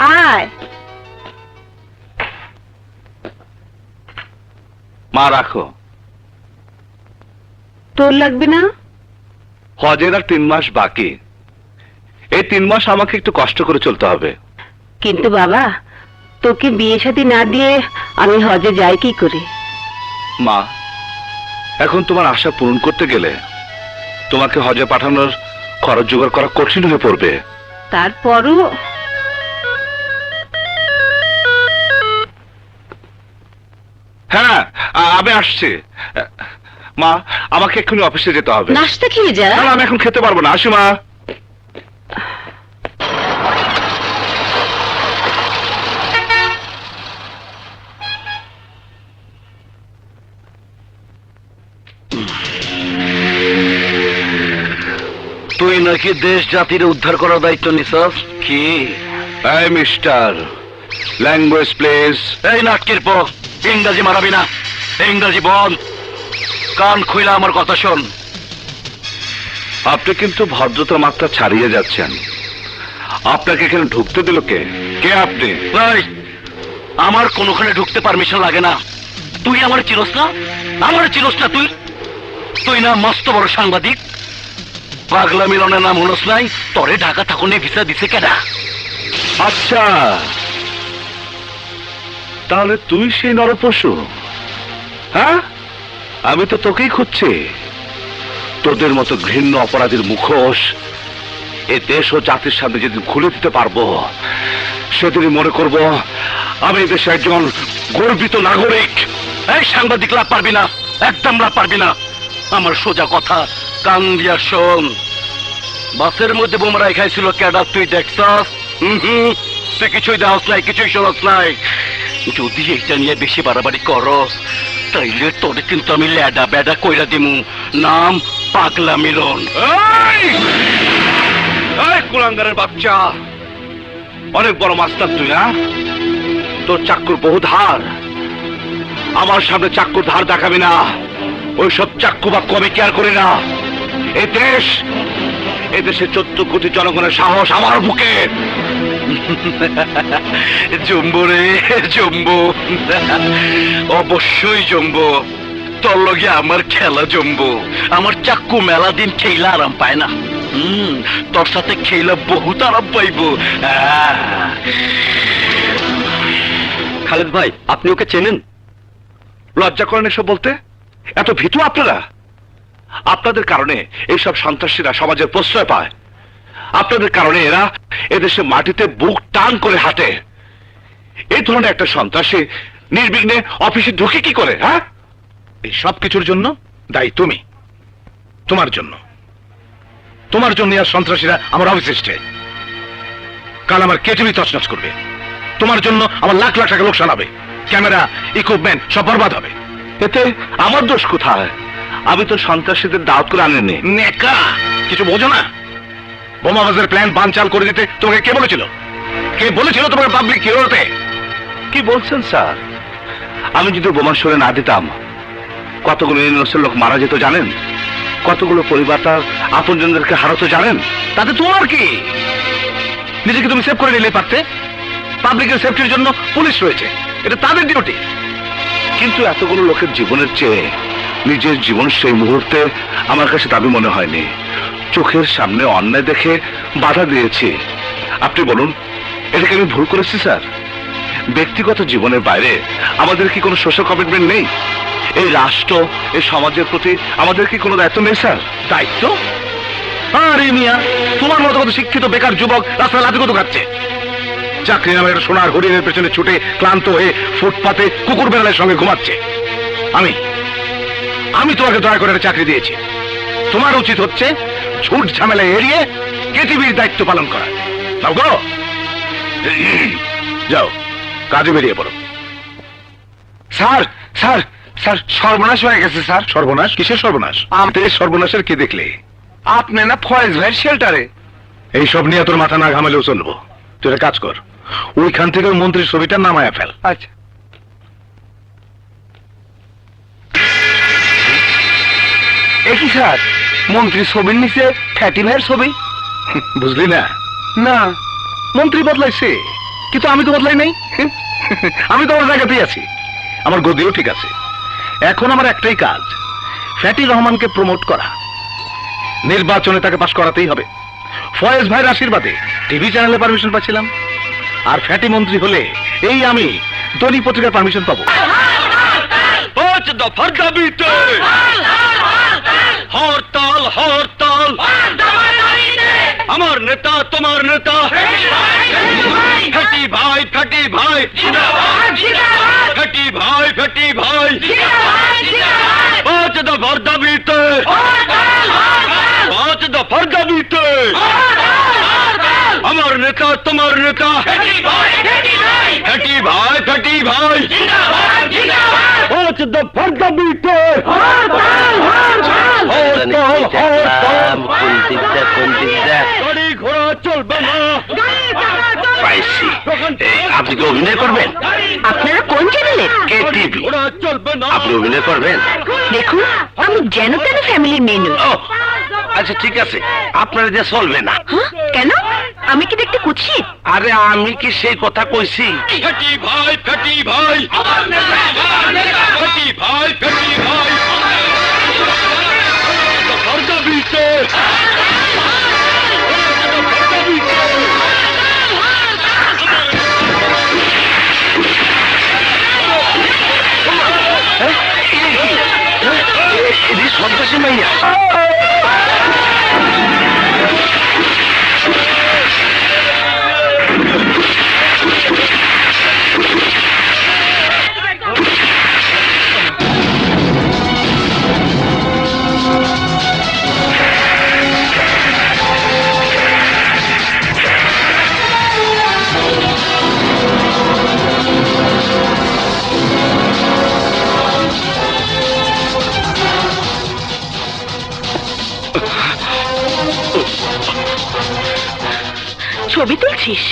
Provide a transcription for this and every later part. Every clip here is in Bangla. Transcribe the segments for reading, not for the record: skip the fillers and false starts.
আয়। মা রাখো। তোর লাগবে না? হজের আর 3 মাস বাকি। এই 3 মাস আমাকে একটু কষ্ট করে চলতে হবে। কিন্তু বাবা, তোকে বিয়ে শাদী না দিয়ে আমি হজে যাই কি করে? মা, এখন তোমার আশা পূরণ করতে গেলে তোমাকে হজে পাঠানোর খরচ জোগাড় করা কঠিন হয়ে পড়বে। তারপরও হ্যাঁ, আমি আসছি। মা, আমাকে এক্ষুনি অফিসে যেতে হবে। নাস্তা খেয়ে যা। না, আমি এখন খেতে পারবো না। আসি মা। তুই নাকি দেশ জাতির উদ্ধার করার দায়িত্ব নিছস? কি? এই মিস্টার, ল্যাঙ্গুয়েজ প্লিজ। এই নাটকের পর ইংরাজি মারাবি না। ইংরাজি বল। কান খুইলা আমার কথা শোন। আপনি কিন্তু ভদ্রতার মাত্রা ছাড়িয়ে যাচ্ছেন। আপনাকে এখানে ঢুকতে দিল কে? কে আপনি? এই, আমার কোনোখানে ঢুকতে পারমিশন লাগে না। তুই আমার চিনস না? আমার চিনস না তুই? তুই না মস্ত বড় সাংবাদিক। পাগলা মিলনের নাম হলস নাই? তরে ঢাকা থাকুনে ভিসা দিছে কেডা? আচ্ছা, তাহলে তুই সেই নরপশু? হ্যাঁ, আমি তো তোকেই খুঁজছি। তোদের মতো ঘৃণ্য অপরাধীর মুখোশ এ দেশ ও জাতির সামনে যেদিন খুলে দিতে পারবো, সেদিনই মনে করব আমি এই দেশে একজন গর্বিত নাগরিক। এই সাংবাদিক লাভ পারবি না, একদম লাভ পারবি না। আমার সোজা কথা, কান দিয়া শোন। বাসের মধ্যে বোমা খাইছিল কেডা তুই দেখছস? তুই কিছুই দেহস নাই, কিছুই শোনস নাই। যদি এইটা নিয়ে বেশি বাড়াবাড়ি করস, তাইলে তোরে কিন্তু আমি ল্যাডা ব্যাডা কইরা দিমু। নাম পাগলা মিলন। এই কুলাঙ্গারের বাচ্চা, অনেক বড় মাস্টার তুই না? তোর চাক্কুর বহু ধার। আমার সামনে চাক্কুর ধার দেখাবি না। ওইসব চাক্কু বা কবে কেয়ার করি না। এই দেশ, এই দেশের 14 কোটি জনগণের সাহস আমার বুকে। জম্বো রে জম্বো, অবশ্যই জম্বো। তোর লগে আমার খেলা জম্বো। আমার চাক্কু মেলা দিন খেইলা আরাম পায় না। তোর সাথে খেইলা বহুত আরাম পাইব। খালেদ ভাই, আপনি ওকে চেনেন? লজ্জা করেন এসব বলতে? এত ভীতু আপনারা? আপনাদের কারণে এইসব সন্ত্রাসীরা সমাজের প্রশ্রয় পায়। আপনাদের কারণে এরা এদেশে মাটিতে বুক টান করে হাঁটে। এই ধরনের একটা সন্ত্রাসী নির্বিঘ্নে অফিসে ঢুকে কি করে? হ্যাঁ, এই সব কিছুর জন্য দায়ী তুমি। তোমার জন্য, তোমার জন্য আর সন্ত্রাসীরা আমার অফিসে এসছে। কাল আমার কেটিভি তছনছ করবে। তোমার জন্য আমার লাখ লাখ টাকা লোকসান হবে। ক্যামেরা, ইকুইপমেন্ট সব বরবাদ হবে। এতে আমার দোষ কোথায়? আমি তো সন্ত্রাসীদের দাওয়াত করে আনেনি। নেকা, কিছু বোঝো না? বোমাবাজের প্ল্যান বানচাল করে দিতে তোমাকে কে বলেছিল? কে বলেছিল তোমাকে পাবলিক হিরো হতে? কি বলছেন স্যার? আমি যদি বোমা সরে না দিতাম, কতগুলো ইনোসেন্ট লোক মারা যেত জানেন? কতগুলো পরিবার তার আপনজনদেরকে হারাতো জানেন? তাতে তোমার কি? নিজেকে তুমি সেভ করে নিলে পারতে। পাবলিকের সেফটির জন্য পুলিশ রয়েছে, এটা তাদের ডিউটি। কিন্তু এতগুলো লোকের জীবনের চেয়ে নিজের জীবন সেই মুহূর্তে আমার কাছে দাবি মনে হয়নি। চোখের সামনে অন্যায় দেখে বাধা দিয়েছি। আপনি বলুন, এটাকে আমি ভুল করেছি স্যার? ব্যক্তিগত জীবনের বাইরে আমাদের কি কোনো সোশ্যাল কমিটমেন্ট নেই? এই রাষ্ট্র, এই সমাজের প্রতি আমাদের কি কোনো দায়িত্ব নেই স্যার? দায়িত্ব? আরে মিয়া, তোমার মতো কত শিক্ষিত বেকার যুবক রাস্তায় লাঠিকত খাচ্ছে। চাকরি নামে একটা সোনার হরিণের পেছনে ছুটে ক্লান্ত হয়ে ফুটপাতে কুকুর বেড়ালের সঙ্গে ঘুমাচ্ছে। আমি তোমাকে দয়া করে একটা চাকরি দিয়েছি। তোমার উচিত হচ্ছে ঝুট ঝামেলা এড়িয়ে কেটিভির দায়িত্ব পালন করা। যাও গো, যাও কাজে বেরিয়ে পড়ো। স্যার, স্যার, স্যার, সর্বনাশ হয়ে গেছে স্যার। সর্বনাশ? কিসের সর্বনাশ? আমাদের সর্বনাশের কি দেখলে? আপনি না ফয়েজ ভাইয়ের শেল্টারে। এইসব নিয়ে তোর মাথা না ঘামালেও চলবো। তুই একটা কাজ কর, ওইখান থেকে ওই মন্ত্রীর ছবিটা নামায়া ফেল। আচ্ছা। একই স্যার, মন্ত্রী ছবির নিচে ফ্যাটি ভাইয়ের ছবি। বুঝলি না? না। মন্ত্রী বদলাইছে। কিন্তু আমি তো বদলাই নাই। আমি তো আমার জায়গাতেই আছি, আমার গদিও ঠিক আছে। এখন আমার একটাই কাজ, ফ্যাটি রহমানকে প্রমোট করা। নির্বাচনে তাকে পাশ করাতেই হবে। ফয়েজ ভাইয়ের আশীর্বাদে টিভি চ্যানেলে পারমিশন পাচ্ছিলাম, আর ফ্যাটি মন্ত্রী হলে এই আমি দৈনিক পত্রিকার পারমিশন পাবো। 5 দফার দাবিতে হরতাল হরতাল, আমার নেতা তোমার নেতা ফ্যাটি ভাই, ফ্যাটি ভাই, ফ্যাটি ভাই, ফ্যাটি ভাই, 5 দফার দাবিতে, 5 দফার দাবিতে আমার নেতা তোমার নেতা ফ্যাটি ভাই, ফ্যাটি ভাই, 5 দফার দাবিতে গাড়ি ঘোড়া চলবে না। পাইছি। আপনি কি অভিনয় করবেন? আপনারা কোন চ্যানেলে? কে টিভি। ঘোড়া চলবে না। আপনি অভিনয় করবেন? দেখুন, আমি যেন তেন ফ্যামিলির মেয়ে নই। ও, আচ্ছা ঠিক আছে, আপনার যে চলবে না। কেন? আমি কি দেখতে কুৎসিত? আরে আমি কি সেই কথা কইছি? ফ্যাটি ভাই, ফ্যাটি ভাই, ফ্যাটি ভাই, ফ্যাটি ভাই, দফার দাবিতে সন্ত্রাসী মাইয়া। ছবি তুলছিস?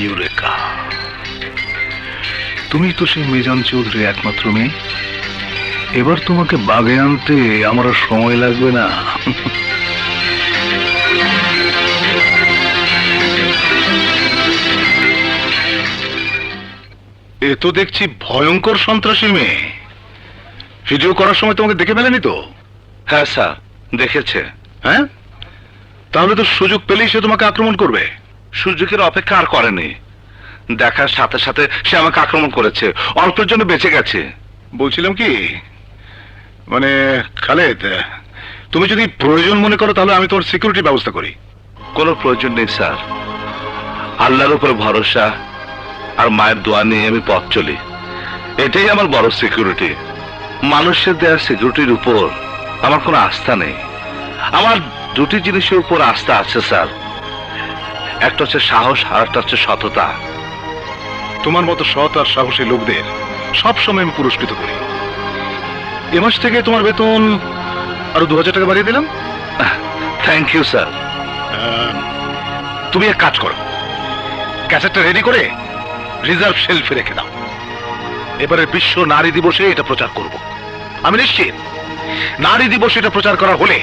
ইউরেকা, তুমি তো সেই মিজান চৌধুরীর একমাত্র মেয়ে। এবার তোমাকে বাগে আনতে আমার আর সময় লাগবে না। এ তো দেখছি ভয়ঙ্কর সন্ত্রাসী মেয়ে। ভিডিও করার সময় তোমাকে দেখে ফেলেনি তো? হ্যাঁ স্যার, দেখেছে। হ্যাঁ, তাহলে তো সুযোগ পেলেই সে তোমাকে আক্রমণ করবে। সুযোগের অপেক্ষা আর করেনি, দেখার সাথে সাথে সে আমাকে আক্রমণ করেছে, অল্পের জন্য বেঁচে গেছে। বলছিলাম কি, মানে খালেদ, তুমি যদি প্রয়োজন মনে করো তাহলে আমি তোমার সিকিউরিটি ব্যবস্থা করি। কোনো প্রয়োজন নেই স্যার, আল্লাহর উপর ভরসা আর মায়ের দোয়া নিয়ে আমি পথ চলি, এটাই আমার বড় সিকিউরিটি। মানুষের দেওয়া সিকিউরিটির উপর আমার কোনো আস্থা নেই। আমার দুটি জিনিসের উপর আস্থা আছে স্যার, একটা হচ্ছে সাহস আর একটা হচ্ছে সততা। তোমার মতো সৎ আর সাহসী লোকদের সবসময় আমি পুরস্কৃত করি। এ মাস থেকে তোমার বেতন আরো 2000 টাকা বাড়িয়ে দিলাম। Thank you sir. তুমি এক কাজ করো, ক্যাসেটটা রেডি করে রিজার্ভ শেলফে রেখে দাও। এবারে বিশ্ব নারী দিবসে এটা প্রচার করব। আমি নিশ্চিত নারী দিবস এটা প্রচার করা হলে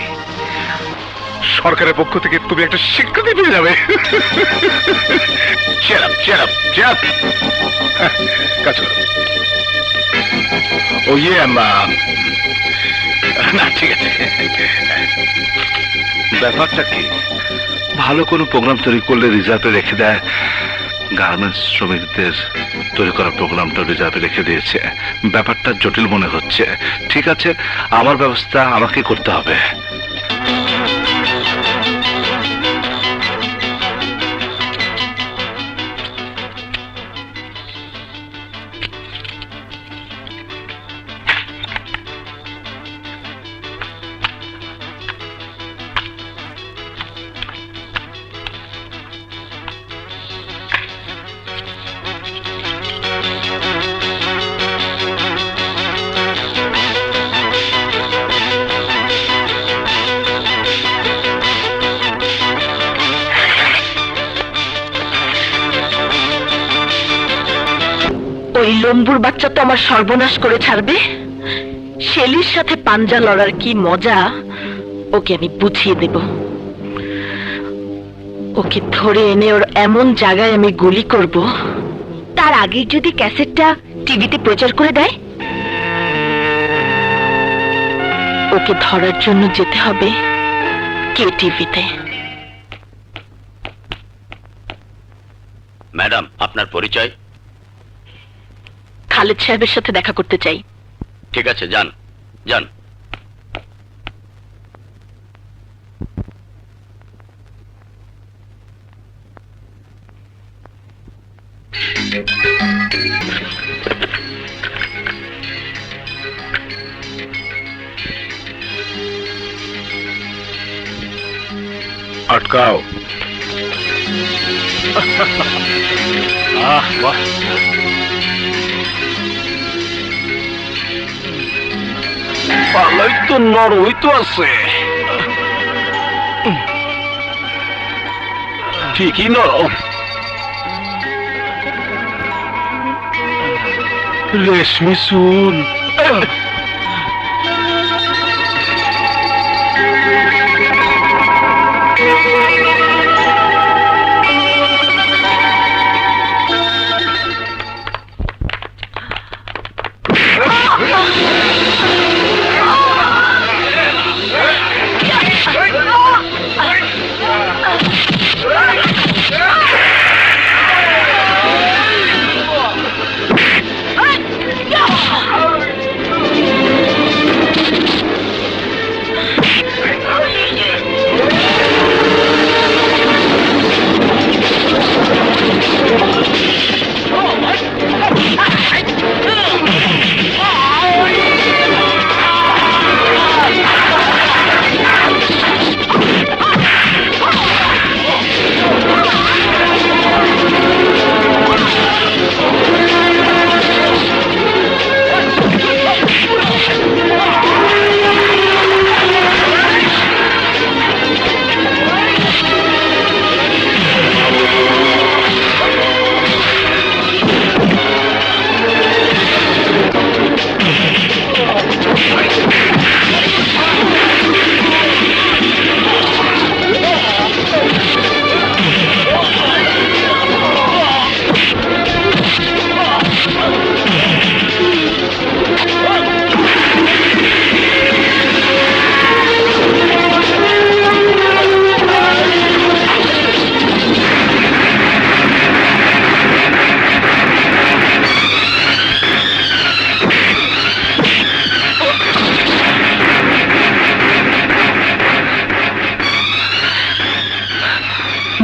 সরকারের পক্ষ থেকে তুমি একটা স্বীকৃতি পেয়ে যাবে। Cheer up, cheer up, cheer up. কাজ করো। ও ইয়ে না, ঠিক আছে। ব্যাপারটা কি, ভালো কোনো প্রোগ্রাম তৈরি করলে রিজার্ভে রেখে দেয়। গার্মেন্টস শ্রমিকদের তৈরি করা প্রোগ্রামটা রিজার্ভে রেখে দিয়েছে। ব্যাপারটা জটিল মনে হচ্ছে। ঠিক আছে, আমার ব্যবস্থা আমাকে করতে হবে। ওই লম্বুর বাচ্চা তো আমার সর্বনাশ করে ছাড়বে। শেলির সাথে পাঞ্জা লড়ার কি মজা ওকে আমি বুঝিয়ে দেব। ওকে ধরে এনে ওর এমন জায়গায় আমি গুলি করব, তার আগে যদি ক্যাসেটটা টিভিতে প্রচার করে দেয়। ওকে ধরার জন্য যেতে হবে কে টিভিতে। ম্যাডাম, আপনার পরিচয়? খালেদ সাহেবের সাথে দেখা করতে চাই। ঠিক আছে, যান যান। আটকাও। বাহ, পালাই তো নরই তো আছে, ঠিকই নরম। রেশমি চুল।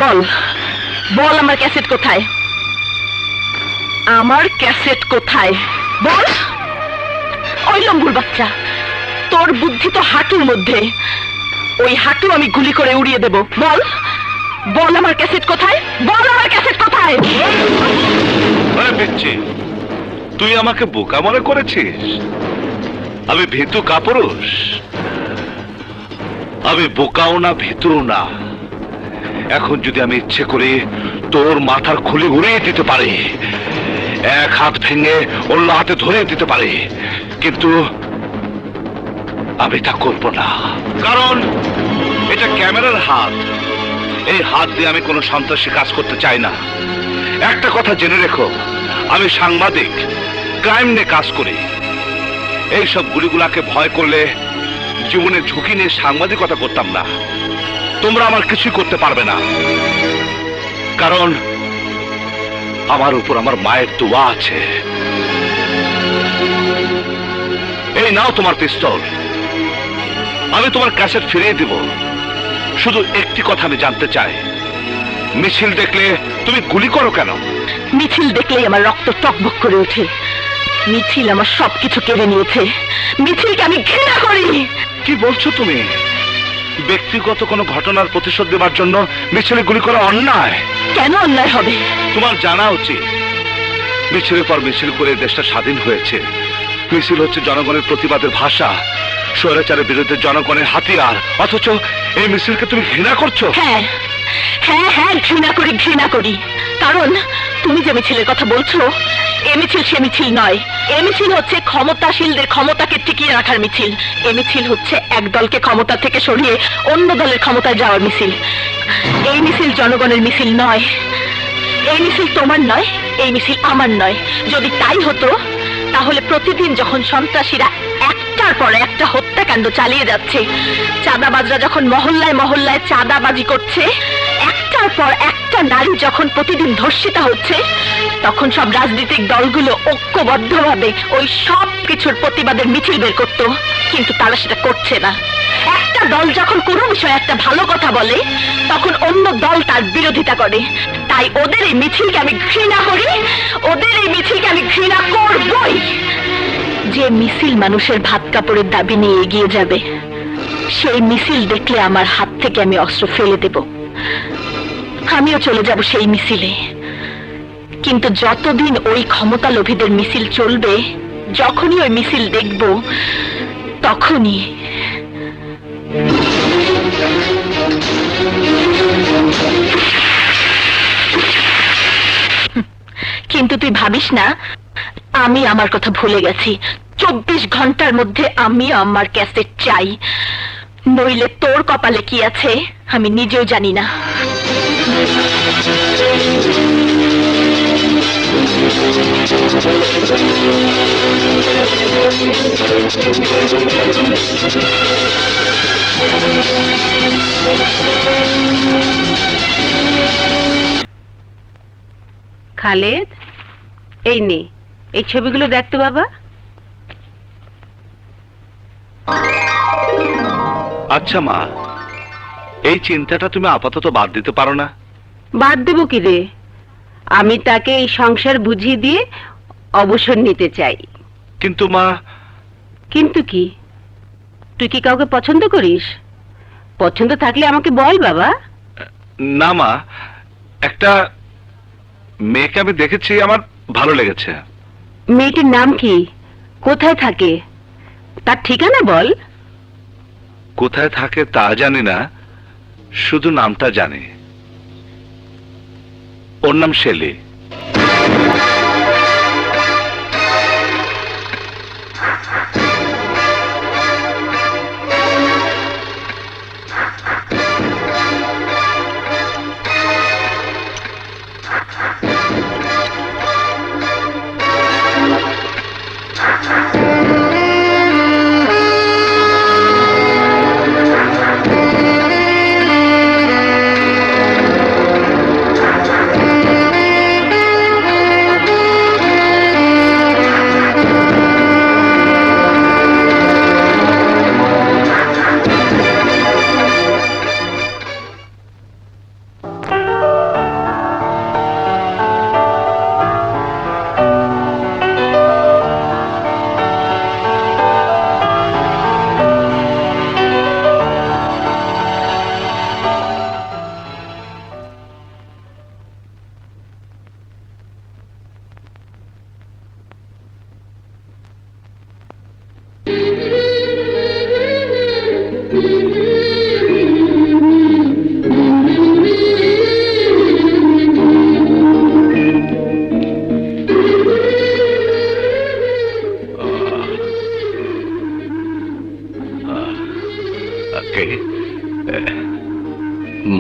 বল বল, আমার ক্যাসেট কোথায়? আমার ক্যাসেট কোথায় বল? ওই লম্বুর বাচ্চা, তোর বুদ্ধি তো হাঁটুর মধ্যে। ওই হাঁটু আমি গুলি করে উড়িয়ে দেব। বল বল, আমার ক্যাসেট কোথায়? বল, আমার ক্যাসেট কোথায়? পিচ্ছি, তুই আমাকে বোকা মনে করেছিস? আমি ভীতু কাপুরুষ, আমি বোকাও না ভীতুও না। এখন যদি আমি ইচ্ছে করি তোর মাথার খুলি উড়িয়ে দিতে পারি, এক হাত ভেঙে অন্য হাতে ধরে দিতে পারি, কিন্তু আমি তা করব না। কারণ এটা ক্যামেরার হাত, এই হাত দিয়ে আমি কোনো সন্ত্রাসী কাজ করতে চাই না। একটা কথা জেনে রেখো, আমি সাংবাদিক, ক্রাইম নিয়ে কাজ করি। এইসব গুলিগুলাকে ভয় করলে জীবনের ঝুঁকি নিয়ে সাংবাদিকতা করতাম না। তোমরা আমার কিছুই করতে পারবে না, কারণ আমার উপর আমার মায়ের দোয়া আছে। এই নাও তোমার পিস্তল, আমি তোমার ক্যাসেট ফিরিয়ে দিব। শুধু একটি কথা আমি জানতে চাই, মিছিল দেখলে তুমি গুলি করো কেন? মিছিল দেখলেই আমার রক্ত টকবক করে ওঠে। মিছিল আমার সবকিছু কেড়ে নিয়েছে। মিছিলকে আমি ঘৃণা করি। কি বলছো তুমি? ব্যক্তিগত কোনো ঘটনার প্রতিশোধ দেবার জন্য মিছিলে গুলি করা অন্যায়। কেন অন্যায় হবে? তোমার জানা উচিত, মিছিলের পর মিছিল করে দেশটা স্বাধীন হয়েছে। মিছিল হচ্ছে জনগণের প্রতিবাদের ভাষা, স্বৈরাচারের বিরুদ্ধে জনগণের হাতিয়ার। অথচ এই মিছিলকে তুমি ঘৃণা করছো। হ্যাঁ হ্যাঁ হ্যাঁ, ঘৃণা করি, ঘৃণা করি। কারণ তুমি যে মিছিলের কথা বলছো, এ মিছিল সে মিছিল নয়। এ মিছিল হচ্ছে ক্ষমতাশীলদের ক্ষমতাকে টিকিয়ে রাখার মিছিল। এ মিছিল হচ্ছে এক দলকে ক্ষমতা থেকে সরিয়ে অন্য দলের ক্ষমতায় যাওয়ার মিছিল। এই মিছিল জনগণের মিছিল নয়। এই মিছিল তোমার নয়, এই মিছিল আমার নয়। যদি তাই হতো, তাহলে প্রতিদিন যখন সন্ত্রাসীরা একটার পর একটা হত্যাকাণ্ড চালিয়ে যাচ্ছে, চাঁদাবাজরা যখন মহল্লায় মহল্লায় চাঁদাবাজি করছে, একটার পর একটা নারী যখন প্রতিদিন ধর্ষিতা হচ্ছে, তখন সব রাজনৈতিক দলগুলো ঐক্যবদ্ধভাবে ওই সব কিছুর প্রতিবাদের মিছিল বের করত। কিন্তু তারা সেটা করছে না। একটা দল যখন কোনো বিষয়ে একটা ভালো কথা বলে, তখন অন্য দল তার বিরোধিতা করে। তাই ওদের এই মিছিলকে আমি ঘৃণা করি, ওদের এই মিছিলকে আমি ঘৃণা করবই। যে মিছিল মানুষের ভাত কাপড়ের দাবি নিয়ে এগিয়ে যাবে, সেই মিছিল দেখলে আমার হাত থেকে আমি অস্ত্র ফেলে দেব। আমিও চলে যাব সেই মিছিলে। কিন্তু যতদিন ওই ক্ষমতা লোভীদের মিছিল চলবে, যখনই ওই মিছিল দেখব, তখনই কিন্তু তুই ভাবিস না আমি আমার কথা ভুলে গেছি। 24 ঘন্টার মধ্যে আমি আমার ক্যাসেট চাই, নইলে তোর কপালে কি আছে আমি নিজেও জানি না। খালেদ, এই নে, এই ছবিগুলো দেখতো বাবা। আচ্ছা মা, এই চিন্তাটা তুমি আপাতত বাদ দিতে পারো না? বাদ দেবো কি রে? আমি তাকে এই সংসার বুঝিয়ে দিয়ে অবসর নিতে চাই। কিন্তু মা। কিন্তু কি? তুই কি কাউকে পছন্দ করিস? পছন্দ থাকলে আমাকে বল বাবা। না মা, একটা মেয়েকে আমি দেখেছি, আমার ভালো লেগেছে। মেয়েটির নাম কি? কোথায় থাকে? তার ঠিকানা বল। কোথায় থাকে তা জানি না, শুধু নামটা জানি। ওর নাম শেলি।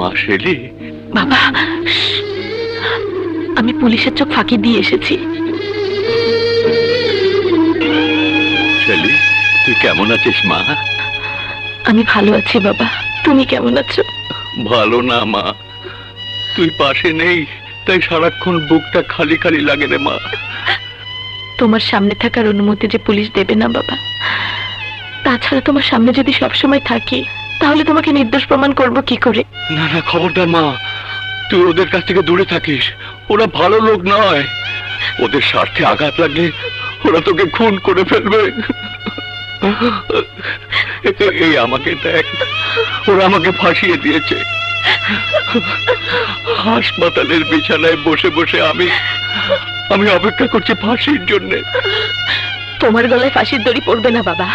মা শেলি, বাবা, আমি পুলিশের চোখ ফাঁকি দিয়ে এসেছি। শেলি, তুই কেমন আছিস মা? আমি ভালো আছি বাবা, তুমি কেমন আছো? ভালো না মা, তুই পাশে নেই, তাই সারাক্ষণ বুকটা খালি খালি লাগে রে মা। তোমার সামনে থাকার অনুমতি যে পুলিশ দেবে না বাবা। তাছাড়া তোমার সামনে যদি সবসময় থাকি, তাহলে তোমাকে নির্দোষ প্রমাণ করব কি করে? না না, খবরদার মা, তুই ওদের কাছ থেকে দূরে থাকিস। ওরা ভালো লোক নয়, ওদের স্বার্থে আঘাত লাগলে ওরা তোকে খুন করে ফেলবে। এই আমাকে দেখ, ওরা আমাকে ফাঁসিয়ে দিয়েছে। হাসপাতালের বিছানায় বসে বসে আমি অপেক্ষা করছি ফাঁসির জন্য। তোমার গলায় ফাঁসির দড়ি পড়বে না বাবা,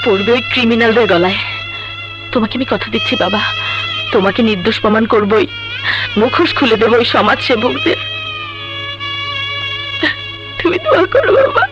পড়বে ওই ক্রিমিনালদের গলায়। তোমাকে আমি কথা দিচ্ছি বাবা, তোমাকে নির্দোষ প্রমাণ করবই, মুখোশ খুলে দেবো ওই সমাজ সেবকদের। তুমি দোয়া করো বাবা।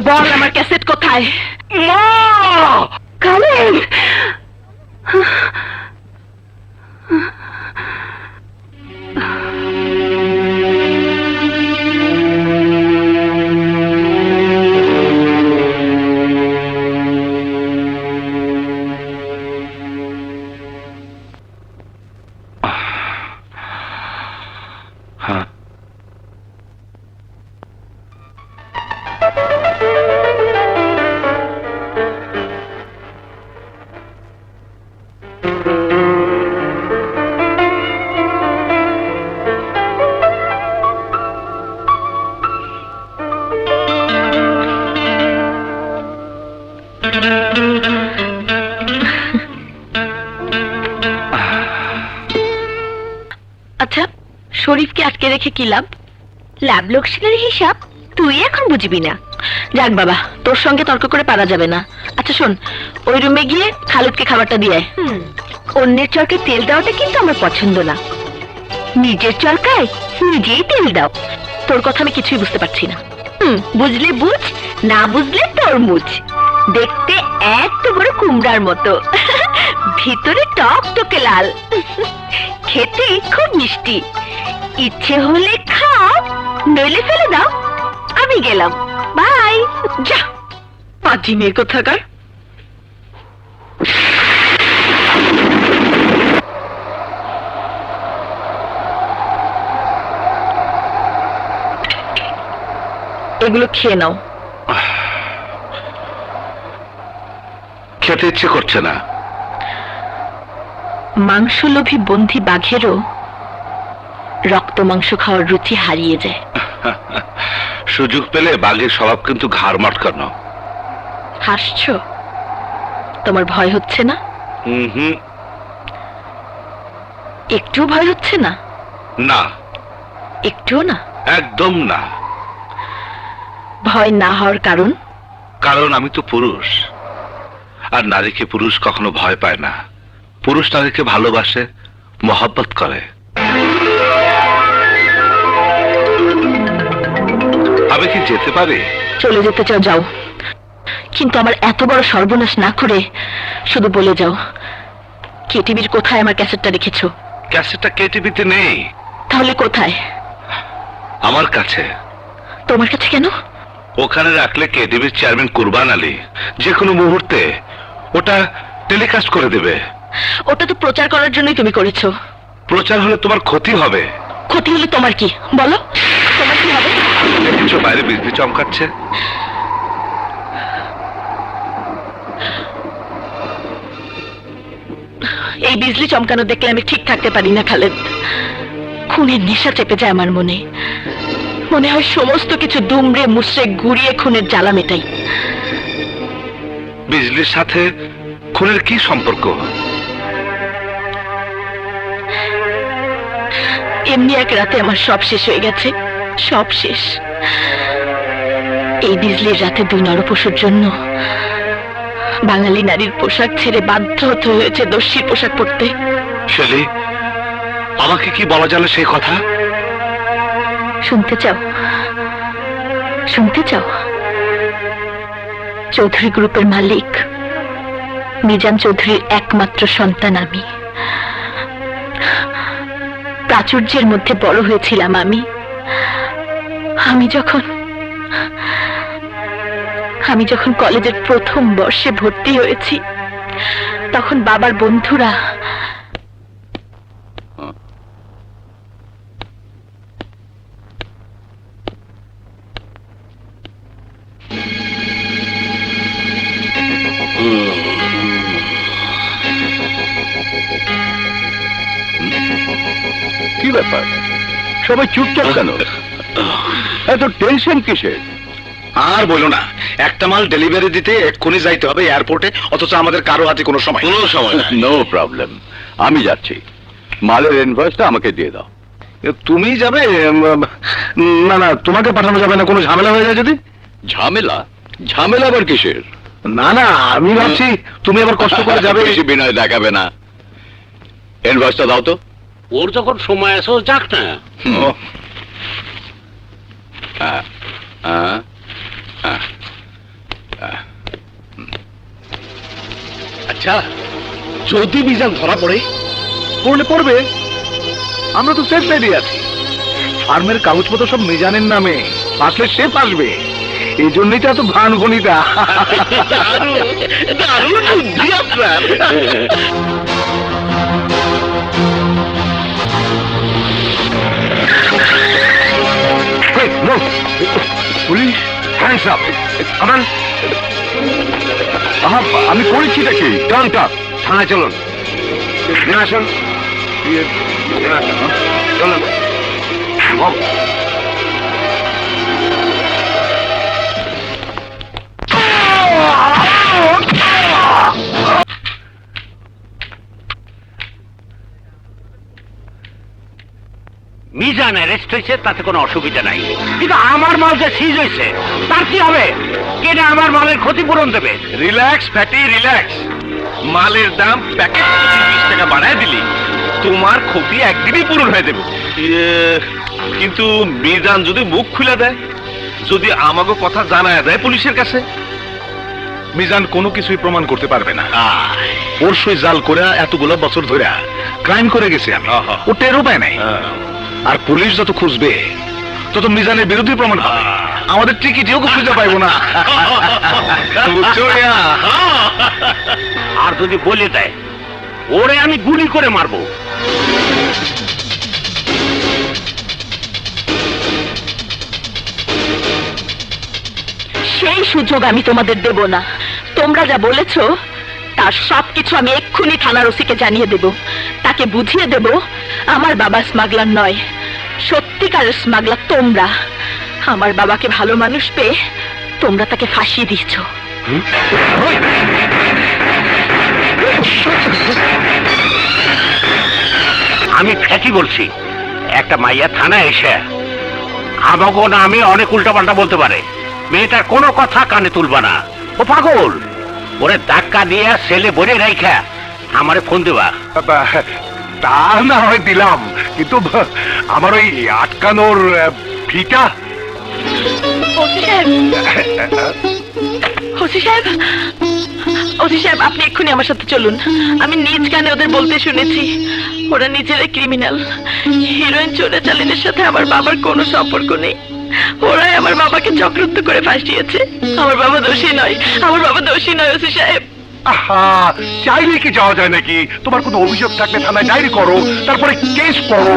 বল আমার ক্যাসেট কোথায়? মা! কালেন, হ্যাঁ, শরীফকে আটকে রেখে কি লাভ? লাভ লোকসানের হিসাব তুই এখন বুঝবি না। যাক বাবা, তোর সঙ্গে তর্ক করে পারা যাবে না। আচ্ছা শোন, ওই রুমে গিয়ে খালুদকে খাবারটা দিয়ে আয়। অন্যের চরকায় তেল দেওয়াটা কিন্তু আমার পছন্দ না। নিজের চরকায় নিজেই তেল দাও। তোর কথা আমি কিছুই বুঝতে পারছি না। বুঝলে বুঝ, না বুঝলে তরমুজ। দেখতে এত বড় কুমড়ার মতো, ভিতরে টক টকে লাল, খেতে খুব মিষ্টি। ইচ্ছে হলে খাও, নইলে ফেলে দাও। আমি গেলাম, বাই। যা পাজি মেয়ে কোথাকার। এগুলো খেয়ে নাও। খেতে ইচ্ছে করছে না। মাংসলোভী বন্ধী বাঘেরও রক্ত মাংস খাওয়ার রুচি হারিয়ে যায়। সুযোগ পেলে বাঘের স্বভাব কিন্তু ঘাড় মটকানো। হাসছো? তোমার ভয় হচ্ছে না? হুম, একটুও ভয় হচ্ছে না? না, একটুও না? একদম না। ভয় না হওয়ার কারণ? কারণ আমি তো পুরুষ, আর নারীকে পুরুষ কখনো ভয় পায় না। পুরুষ নারীকে ভালোবাসে, মহব্বত করে। আমি কি যেতে পারি? চলে যেতে চাও যাও, কিন্তু আমার এত বড় সর্বনাশ না করে শুধু বলে যাও, কেটিভির কোথায় আমার ক্যাসেটটা রেখেছো? ক্যাসেটটা কেটিভিতে নেই। তাহলে কোথায়? আমার কাছে। তোমার কাছে কেন? ওখানে রাখলে কেটিভির চেয়ারম্যান কুরবান আলী যে কোনো মুহূর্তে ওটা টেলিকাস্ট করে দেবে। ওটা তো প্রচার করার জন্যই তুমি করেছো। প্রচার হলে তোমার ক্ষতি হবে। ক্ষতি হলে তোমার কি? বলো, তোমার কি হবে? দেখছো বাইরে বিজলি চমকাচ্ছে। এই বিজলি চমকানো দেখলে আমি ঠিক থাকতে পারি না খালেদ। খুনের নেশা চেপে যায় আমার মনে। মনে হয় সমস্ত কিছু দুমড়ে মুচড়ে গুড়িয়ে খুনের জ্বালা মেটাই। বিজলির সাথে খুনের কি সম্পর্ক? এমনি এক রাতে আমার সব শেষ হয়ে গেছে, সব শেষ। এই বিজলির রাতে দুই নরপশুর জন্য বাঙালি নারীর পোশাক ছেড়ে বাধ্য হতে হয়েছে দস্যির পোশাক পরতে। শেলি, আমাকে কি বলা জানে সেই কথা? শুনতে চাও? শুনতে চাও? চৌধুরী গ্রুপের মালিক মিজান চৌধুরীর একমাত্র সন্তান আমি। প্রাচুর্যের মধ্যে বড় হয়েছিলাম আমি। আমি যখন কলেজের প্রথম বর্ষে ভর্তি হয়েছি, তখন বাবার বন্ধুরা কি ব্যাপার, সবাই চুপচাপ কেন? এত টেনশন কিসের? আর বলো না, একটা মাল ডেলিভারি দিতে এক্ষুনি যাইতে হবে এয়ারপোর্টে, অথচ আমাদের কারো হাতে কোনো সময় নাই। নো প্রবলেম, আমি যাচ্ছি। মালের ইনভয়েসটা আমাকে দিয়ে দাও। তুমি যাবে? না না, তোমাকে পাঠানো যাবে না, কোনো ঝামেলা হয়ে যায় যদি। ঝামেলা? ঝামেলা আবার কিসের? না না, আমি ভাবছি তুমি আবার কষ্ট করে যাবে। বেশি বিনয় দেখাবে না। ইনভয়েসটা দাও তো। ওর যখন সময় আসো যাক না। ও, হ্যাঁ, হ্যাঁ, হ্যাঁ, হ্যাঁ। আচ্ছা, যদি মিজান ধরা পড়ে, পড়লে পড়বে, আমরা তো সেফ সাইডে আছি। ফার্মের কাগজপত্র সব মিজানের নামে, আসলে সে আসবে। এই জন্যই তো এত ভান ভনিতা। দারুণ বুদ্ধি আপনার। Police, hands up. আমার আমি করেছি নাকি? টার্ন আপ, থানায় চলুন। আসুন, চলুন। মিজান অ্যারেস্ট হয়েছে তাতে কোনো অসুবিধা নাই, কিন্তু আমার মাল যে সিজ হয়েছে তার কি হবে? কেনা আমার মালের ক্ষতিপূরণ দেবে? রিল্যাক্স ফ্যাটি রিল্যাক্স, মালের দাম প্যাকেট 20 টাকা বাড়ায় দিলি তোমার ক্ষতি একদিনই পূরণ হয়ে যাবে। কিন্তু মিজান যদি মুখ খুলে দেয়, যদি আমাকে কথা জানায় দেয় পুলিশের কাছে, মিজান কোনো কিছুই প্রমাণ করতে পারবে না। ওর সই জাল করে এতগুলো বছর ধরে ক্রাইম করে গেছে আমি, ও টেরও পায় নাই। আর পুলিশ যত খুঁজবে তত মিজানের বিরুদ্ধে প্রমাণ পাবে, আমাদের টিকিটিও খুঁজে পাইবো না। বুঝছো মিয়া? আর যদি বলে দেয় ওরে আমি গুলি করে মারবো, সেই সুযোগ আমি তোমাদের দেব না। তোমরা যা বলেছো তার সবকিছু আমি এক্ষুনি থানার ওসিকে জানিয়ে দেব, তাকে বুঝিয়ে দেব আমার বাবা স্মাগলার নয়, সত্যিকারের স্মাগলার তোমরা। আমার বাবাকে ভালো মানুষ পেয়ে তোমরা তাকে ফাঁসিয়ে দিচ্ছ। আমি ফ্যাটি বলছি। একটা মাইয়া থানায় এসে আমাকে না আমি অনেক উল্টাপাল্টা বলতে পারে, মেয়েটার কোনো কথা কানে তুলবা না, ও পাগল। ওরে ধাক্কা দিয়ে ছেলে বলে রাইখা আমারে ফোন দেবা। তা না হয় দিলাম, কিন্তু আমার ওই আটকানোর ফিটা। ওসি সাহেব, ওসি সাহেব, ওসি সাহেব, আপনি এক্ষুনি আমার সাথে চলুন। আমি নিজ কানে ওদের বলতে শুনেছি ওরা নিজেরাই ক্রিমিনাল। হিরোইন চোরাচালানের সাথে আমার বাবার কোনো সম্পর্ক নেই, ওরাই আমার বাবাকে চক্রান্ত করে ফাঁসিয়েছে। আমার বাবা দোষী নয়, আমার বাবা দোষী নয় ওসি সাহেব। আহা, চাইলে কি যাওয়া যায় নাকি? তোমার কোনো অভিযোগ থাকলে থানায় ডায়েরি করো, তারপরে কেস করো।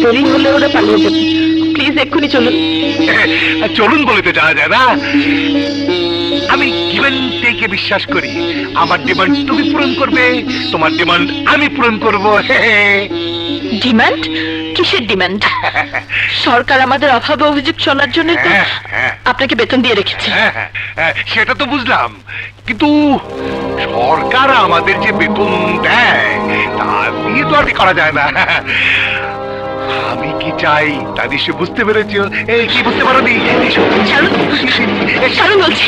দেরি হলে ওরা পালিয়ে যাবে। প্লিজ এক্ষুনি চলুন। চলুন বলে তো যাওয়া যায় না। আমি গিভেন টেকে বিশ্বাস করি। আমার ডিমান্ড তুমি পূরণ করবে, তোমার ডিমান্ড আমি পূরণ করবো। ডিমান্ড? কিসের ডিমান্ড? সরকার আমাদের অভাবে অভিযোগ শোনার জন্য তো আপনাকে বেতন দিয়ে রেখেছে। সেটা তো বুঝলাম, কিন্তু সরকার আমাদের যে বেতন দেয় তা দিয়ে তো আর করা যায় না। আমি কি চাই তা নিশ্চয় বুঝতে পেরেছো। এই কি বুঝতে পারো নি? ছাড়ুন, ছাড়ুন বলছি,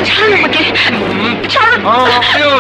ছাড়ুন আমাকে, ছাড়ুন। ছাড়ুন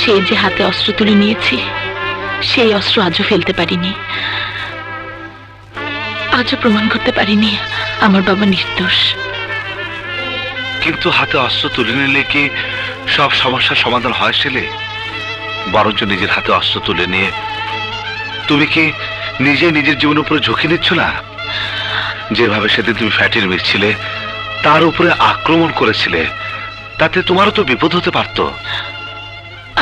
সে যে হাতে অস্ত্র তুলে নিয়েছি, সেই অস্ত্র আজও ফেলতে পারিনি, আজও প্রমাণ করতে পারিনি আমার বাবা নির্দোষ। কিন্তু হাতে অস্ত্র তুলে নিলে কি সব সমস্যার সমাধান হয় ছেলে? বরঞ্চ নিজের হাতে অস্ত্র তুলে নিয়ে তুমি কি নিজে নিজের জীবনের উপরে ঝুঁকি নিচ্ছ না? যেভাবে সেদিন তুমি ফ্যাটির মিশছিলে, তার উপরে আক্রমণ করেছিলে, তাতে তোমারও তো বিপদ হতে পারত।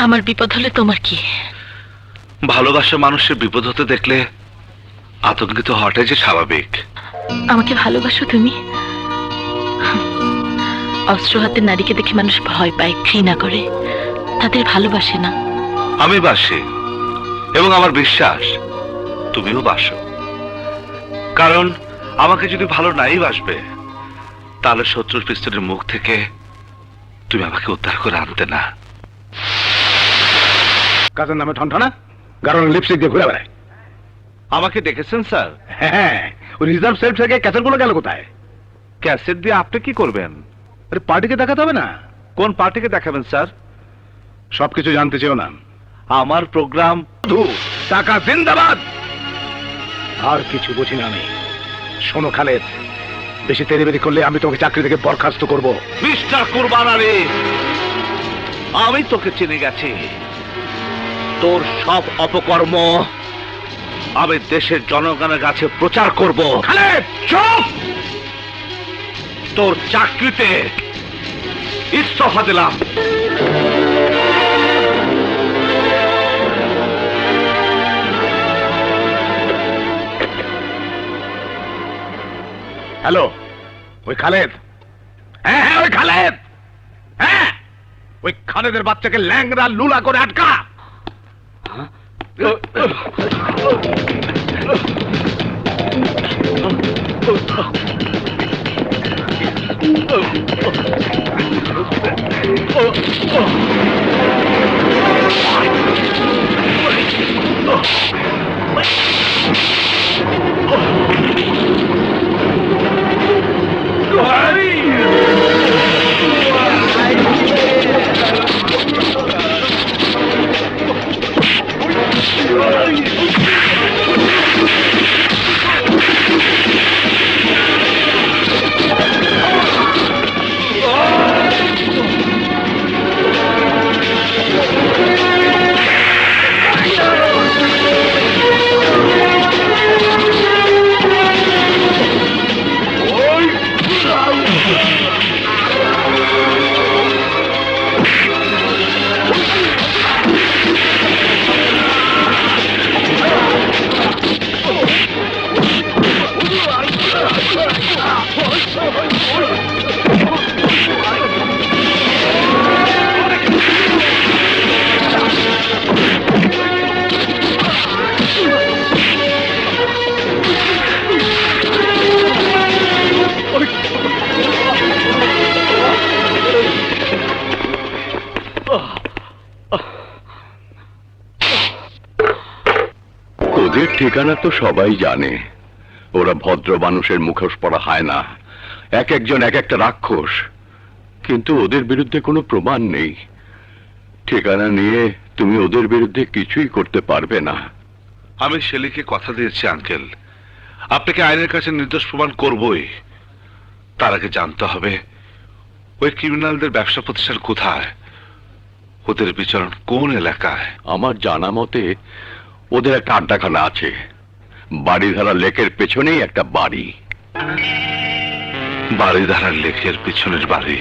আমার বিপদ হলে তোমার কি? ভালোবাসা মানুষের বিপদ হতে দেখলে আতঙ্কিত হওয়াটাই যে স্বাভাবিক। আমাকে ভালোবাসো তুমি? অস্ত্র হাতে নারীকে দেখে মানুষ ভয় পায়, ঘৃণা করে, তাদের ভালোবাসে না। আমি বাসি, এবং আমার বিশ্বাস তুমিও বাসো। কারণ আমাকে যদি ভালো নাই বাসবে, তাহলে শত্রুর পিস্তলের মুখ থেকে তুমি আমাকে উদ্ধার করে আনতে না। কাজের নামে ঠনঠনা, গারণ লিপস্টিক দিয়ে ঘুরে বেড়ায়। আমাকে দেখেছেন স্যার? হ্যাঁ, ওই রিজার্ভ সেলফ থেকে ক্যাসেটগুলো গেল কোথায়? ক্যাসেট দিয়ে আপনি কি করবেন? আরে পার্টিকে দেখাতে হবে না? কোন পার্টিকে দেখাবেন স্যার? সবকিছু জানতে চেও না। আমার প্রোগ্রাম শুধু টাকা জিন্দাবাদ, আর কিছু বুঝি না আমি। শোনো খালেদ, বেশি তেড়েবেড়ি করলে আমি তোকে চাকরি থেকে বরখাস্ত করব। মিস্টার কুরবান আলী, আমি তোকে চিনে গেছি। তোর সব অপকর্ম আমি দেশের জনগণের কাছে প্রচার করব। খালেদ চুপ! তোর চাকরিতে ইস্তফা দিলাম। হ্যালো, ওই খালেদ? হ্যাঁ হ্যাঁ, ওই খালেদ। হ্যাঁ, ওই খালেদের বাচ্চাকে ল্যাংড়া লুলা করে আটকা। ওদের ঠিকানা তো সবাই জানে। ওরা ভদ্র মানুষের মুখোশ পরা হয় না, এক একজন এক একটা রাক্ষস। কিন্তু ওদের বিরুদ্ধে কোনো প্রমাণ নেই। ঠিকানা নিয়ে তুমি ওদের বিরুদ্ধে কিছুই করতে পারবে না। আমি শেলিকে কথা দিয়েছি আঙ্কেল, আপনাকে আইনের কাছে নির্দোষ প্রমাণ করবই। তার আগে জানতে হবে ওই ক্রিমিনালদের ব্যবসা প্রতিষ্ঠান কোথায়, ওদের বিচরণ কোন এলাকায়। আমার জানা মতে ওদের একটা আড্ডাখানা আছে, বাড়িধারা লেকের পেছনেই একটা বাড়ি। বাড়িধারার লেকের পিছনের বাড়ি।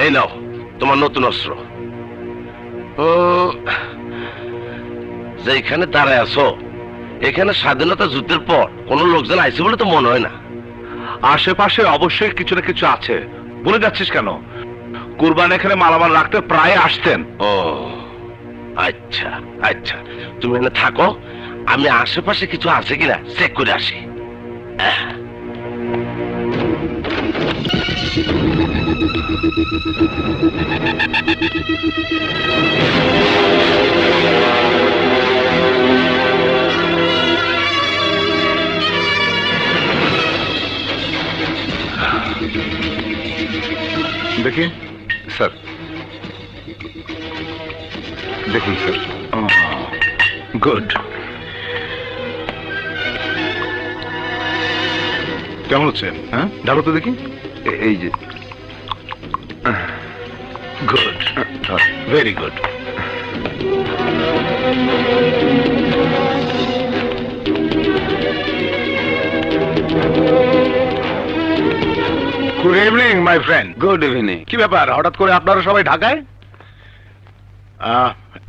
এই নাও তোমার নতুন অস্ত্র। ও, যেখানে দাঁড়ায় আছো এখানে স্বাধীনতা যুদ্ধের পর কোন লোকজন আইছে বলে তো মনে হয় না। আশেপাশে অবশ্যই কিছু না কিছু আছে। বলে যাচ্ছিস কেন? কুরবান এখানে মালামাল রাখতে প্রায় আসতেন। ও আচ্ছা আচ্ছা, তুমি এখানে থাকো, আমি আশেপাশে কিছু আছে কিনা চেক করে আসি। দেখি স্যার, দেখুন স্যার। গুড। কেমন হচ্ছে? হ্যাঁ, ঢালো তো দেখি। এই যে good, very good. Good evening my friend. Good evening. কি ব্যাপার, হঠাৎ করে আপনারা সবাই ঢাকায়?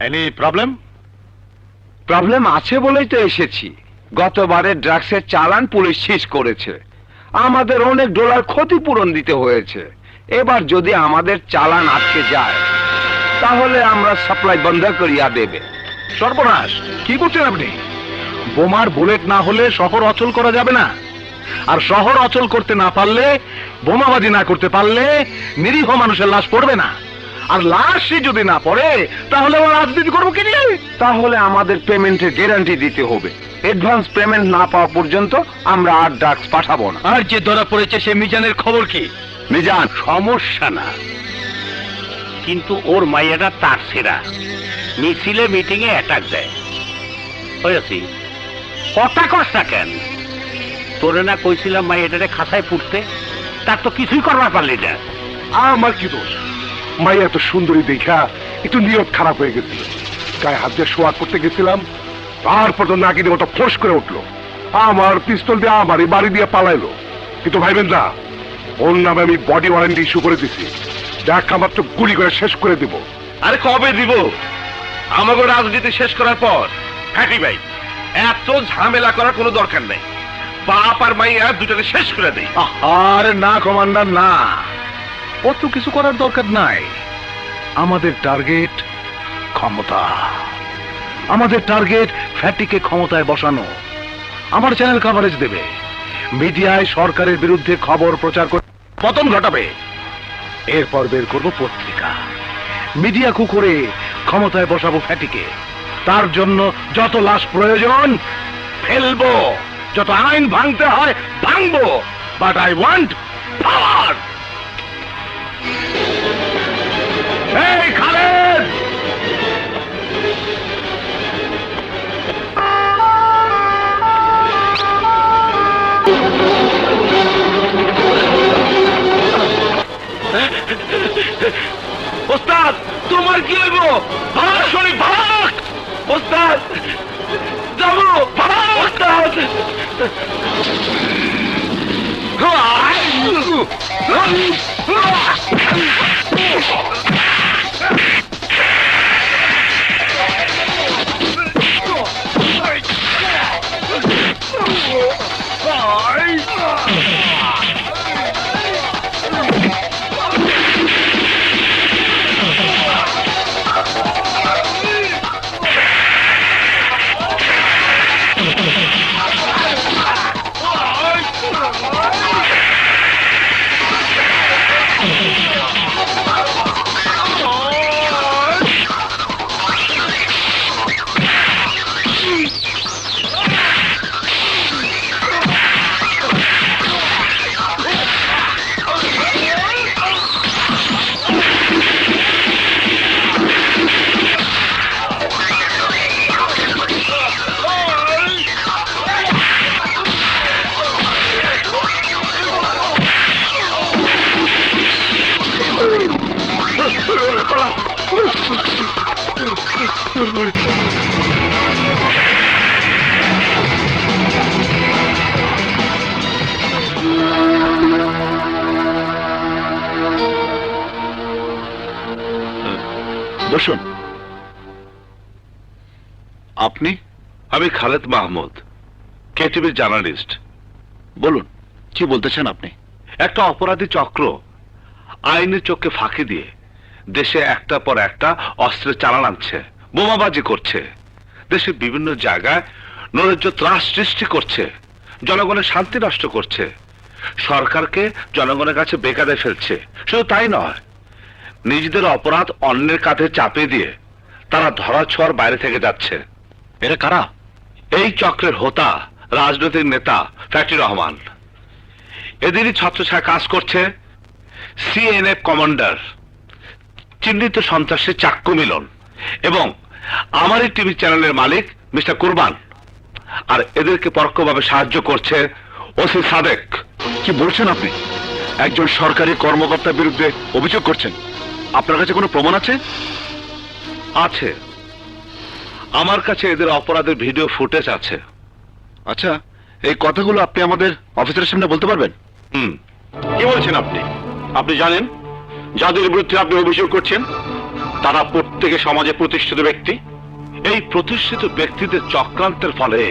Any problem? প্রবলেম আছে বলেই তো এসেছি। গতবারে ড্রাগসের চালান পুলিশ সিজ করেছে, আমাদের অনেক ডলার ক্ষতিপূরণ দিতে হয়েছে। এবার যদি আমাদের চালান আটকে যায় তাহলে আমরা সাপ্লাই বন্ধ করিয়া দেবে। সর্বনাশ, কি করছেন আপনি? বোমার বুলেট না হলে শহর অচল করা যাবে না, আর শহর অচল করতে না পারলে, বোমাবাজি না করতে পারলে নিরীহ মানুষের লাশ পড়বে না। আর লাশই যদি না পড়ে তাহলে আমরা রাজনীতি করবো কি নিয়ে? তাহলে আমাদের পেমেন্টের গ্যারান্টি দিতে হবে। অ্যাডভান্স পেমেন্ট না পাওয়া পর্যন্ত আমরা আর ড্রাগস পাঠাবো না। আর যে ধরা পড়েছে সে মিজানের খবর কি? মিজান, সমস্যা না, কিন্তু ওর মাইয়াটা তার সেরা মিছিলে মিটিং এ অ্যাটাক দেয়। হয়েছি কথা কষ্টা কেন? তোরে না কইছিলাম মাইয়াটারে খাতায় পুড়তে, তার তো কিছুই করবার পারলি না। আমার কি দোষ? মাইয়া এত সুন্দরী দেখা একটু নিয়ত খারাপ হয়ে গেছিল। গায়ে হাত দিয়ে শোয়া করতে গেছিলাম, তারপর তো নাকিনি মতো ফোঁস করে উঠলো। আমার পিস্তল দিয়ে আমারই বাড়ি দিয়ে পালাইলো। কিন্তু ভাইবেন না, ওর নামে আমি বডি ওয়ারেন্টি ইস্যু করে দিছি। দেখা মাত্র গুলি করে শেষ করে দিব। আরে কবে দিব? আমাকে রাজনীতি শেষ করার পর। হ্যাঁ ভাই, এত ঝামেলা করার কোনো দরকার নেই। বাপ আর মাইয়া দুটাকে শেষ করে দেই। আরে না কমান্ডার, না, অত কিছু করার দরকার নাই। আমাদের টার্গেট ক্ষমতা, আমাদের টার্গেট ফ্যাটিকে ক্ষমতায় বসানো। আমার চ্যানেল কভারেজ দেবে, মিডিয়ায় সরকারের বিরুদ্ধে খবর প্রচার করে পতন ঘটাবে। এরপর বের করবো পত্রিকা, মিডিয়া কুকুরে ক্ষমতায় বসাবো ফ্যাটিকে। তার জন্য যত লাশ প্রয়োজন ফেলবো, যত আইন ভাঙতে হয় ভাঙবো, বাট আই ওয়ান্ট পাওয়ার। এই খালেদ, ওস্তাদ তোমার কি হইব? ভাগ শরীফ ভাগ! ওস্তাদ যাবো, ভাগ ওস্তাদ! বসুন। আপনি? আমি খালেদ মাহমুদ, কেটিভির জার্নালিস্ট। বলুন, কি বলতে চান আপনি? একটা অপরাধী চক্র আইনের চোখে ফাঁকি দিয়ে দেশে একটা পর একটা অস্ত্রের চালান আনছে, বোমাবাজি করছে, দেশের বিভিন্ন জায়গায় নৈরাজ্য ত্রাস সৃষ্টি করছে, জনগণের শান্তি নষ্ট করছে, সরকারকে জনগণের কাছে বেকারে ফেলছে। শুধু তাই নয়, নিজেদের অপরাধ অন্যের কাঁধে চাপিয়ে দিয়ে তারা ধরাছোঁয়ার বাইরে থেকে যাচ্ছে। এরা কারা? এই চক্রের হোতা রাজনৈতিক নেতা ফ্যাটি রহমান। এদেরই ছত্রছায়া কাজ করছে সিএনএফ কমান্ডার, চিহ্নিত সন্ত্রাসী চাক্কু মিলন এবং আমারই টিভি চ্যানেলের মালিক মিস্টার কুরবান। আর এদেরকে পরোক্ষভাবে সাহায্য করছে ওসি সাদেক। কি বলছেন আপনি? একজন সরকারি কর্মকর্তার বিরুদ্ধে অভিযোগ করছেন? আপনার কাছে কোনো প্রমাণ আছে? আছে, আমার কাছে এদের অপরাধের ভিডিও ফুটেজ আছে। আচ্ছা, এই কথাগুলো আপনি আমাদের অফিসারের সামনে বলতে পারবেন? কি বলছেন আপনি? আপনি জানেন যাদের বিরুদ্ধে আপনি অভিযোগ করছেন তারা প্রত্যেকে সমাজে প্রতিষ্ঠিত ব্যক্তি। এই প্রতিষ্ঠিত ব্যক্তিদের চক্রান্তের ফলে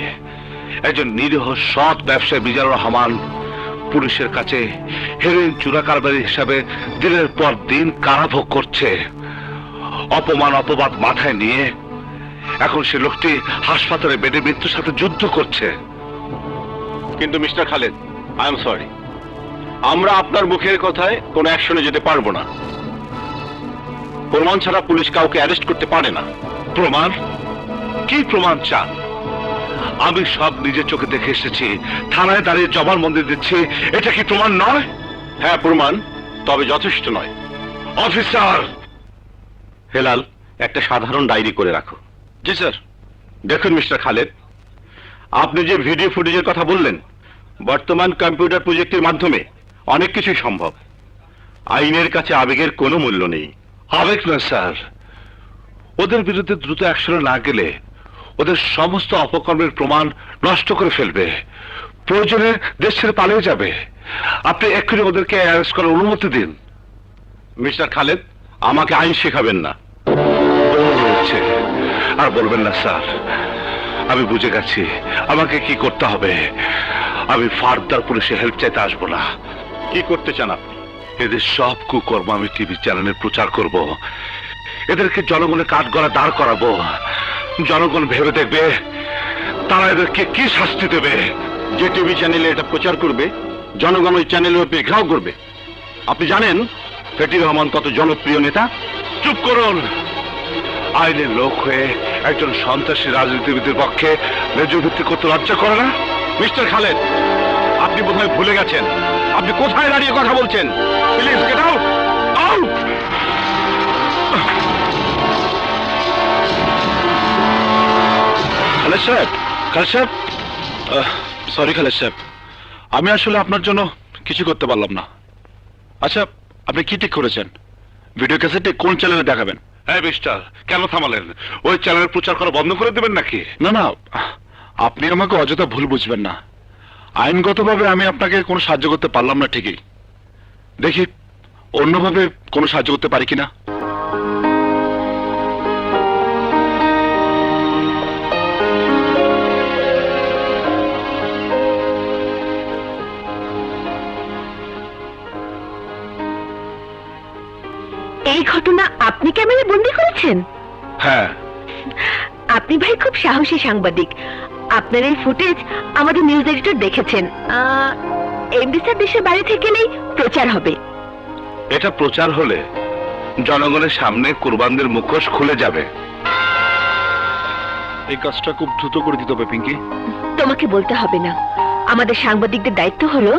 একজন নিরীহ সৎ ব্যবসায়ী মিজানুর রহমান পুলিশের কাছে হেরোইন চোরাকারবারি হিসাবে দিনের পর দিন কারাভোগ করছে। অপমান অপবাদ মাথায় নিয়ে এখন সে লোকটি হাসপাতালে বেডে মৃত্যুর সাথে যুদ্ধ করছে। কিন্তু mister Khaled, I am sorry, আমরা আপনার মুখের কথায় কোনো অ্যাকশনে যেতে পারবো না। প্রমাণ ছাড়া পুলিশ কাউকে অ্যারেস্ট করতে পারে না। প্রমাণ? কি প্রমাণ চান? আমি সব নিজের চোখে দেখে এসেছি, থানায় দাঁড়িয়ে জবানবন্দি দিচ্ছি। এটা কি প্রমাণ নয়? হ্যাঁ প্রমাণ, তবে যথেষ্ট নয়। অফিসার! হেলাল, একটা সাধারণ ডায়েরি করে রাখো। জি স্যার। দেখুন মিস্টার খালেদ, আপনি যে ভিডিও ফুটেজের কথা বললেন, বর্তমান কম্পিউটার প্রযুক্তির মাধ্যমে অনেক কিছুই সম্ভব। আইনের কাছে আবেগের কোনো মূল্য নেই। আবেগ নয় স্যার, ওদের বিরুদ্ধে দ্রুত অ্যাকশনে না গেলে ওদের সমস্ত অপকর্মের প্রমাণ নষ্ট করে ফেলবে, প্রয়োজনে দেশ ছেড়ে পালিয়ে যাবে। আপনি এক্ষুনি ওদেরকে অ্যারেস্ট করার অনুমতি দিন। মিস্টার খালেদ, আমাকে আইন শেখাবেন না। হয়েছে, আর বলবেন না স্যার। আমি বুঝে গেছি আমাকে কি করতে হবে। আমি ফার্দার পুলিশে হেল্প চাইতে আসবো না। কি করতে চান আপনি? এদের সব কুকর্ম আমি টিভি চ্যানেলে প্রচার করব, এদেরকে জনগণের কাঠগড়া দাঁড় করাবো। জনগণ ভেবে দেখবে তারা এদেরকে কি শাস্তি দেবে। যে টিভি চ্যানেলে এটা প্রচার করবে, জনগণ ওই চ্যানেলের উপরে ঘেরাও করবে। আপনি জানেন ফেটি রহমান কত জনপ্রিয় নেতা? চুপ করুন! আইনের লোক হয়ে একজন সন্ত্রাসী রাজনীতিবিদের পক্ষে ন্যায্য ভিত্তি করতে লজ্জা করে না? মিস্টার খালেদ, আপনি বোধহয় ভুলে গেছেন আপনি কোথায় দাঁড়িয়ে কথা বলছেন। Please get out! Out! Khaled সাহেব, খালেদ সাহেব, সরি খালেদ সাহেব, আমি আসলে আপনার জন্য কিছু করতে পারলাম না। আচ্ছা, আপনি কি ঠিক করেছেন? ভিডিও ক্যাসেটে কোন চ্যানেলে দেখাবেন? হ্যাঁ মিস্টার, কেন থামালেন? ওই চ্যানেল প্রচার করা বন্ধ করে দেবেন নাকি? না না, আপনি আমাকে অযথা ভুল বুঝবেন না। আইনগতভাবে আমি আপনাকে কোনো সাহায্য করতে পারলাম না ঠিকই, দেখি অন্যভাবে কোনো সাহায্য করতে পারি কিনা। এই ঘটনা আপনি ক্যামেরায় বন্দি করেছেন? হ্যাঁ। আপনি ভাই খুব সাহসী সাংবাদিক। আপনার এই ফুটেজ আমাদের নিউজ এডিটর দেখেছেন। এমডি স্যার দেশের বাইরে থেকে গেলেই প্রচার হবে। এটা প্রচার হলে জনগণের সামনে কুরবানদের মুখোশ খুলে যাবে। এই কাজটা খুব দ্রুত করে দিতে হবে পিঙ্কি। তোমাকে বলতে হবে না, আমাদের সাংবাদিকদের দায়িত্ব হলো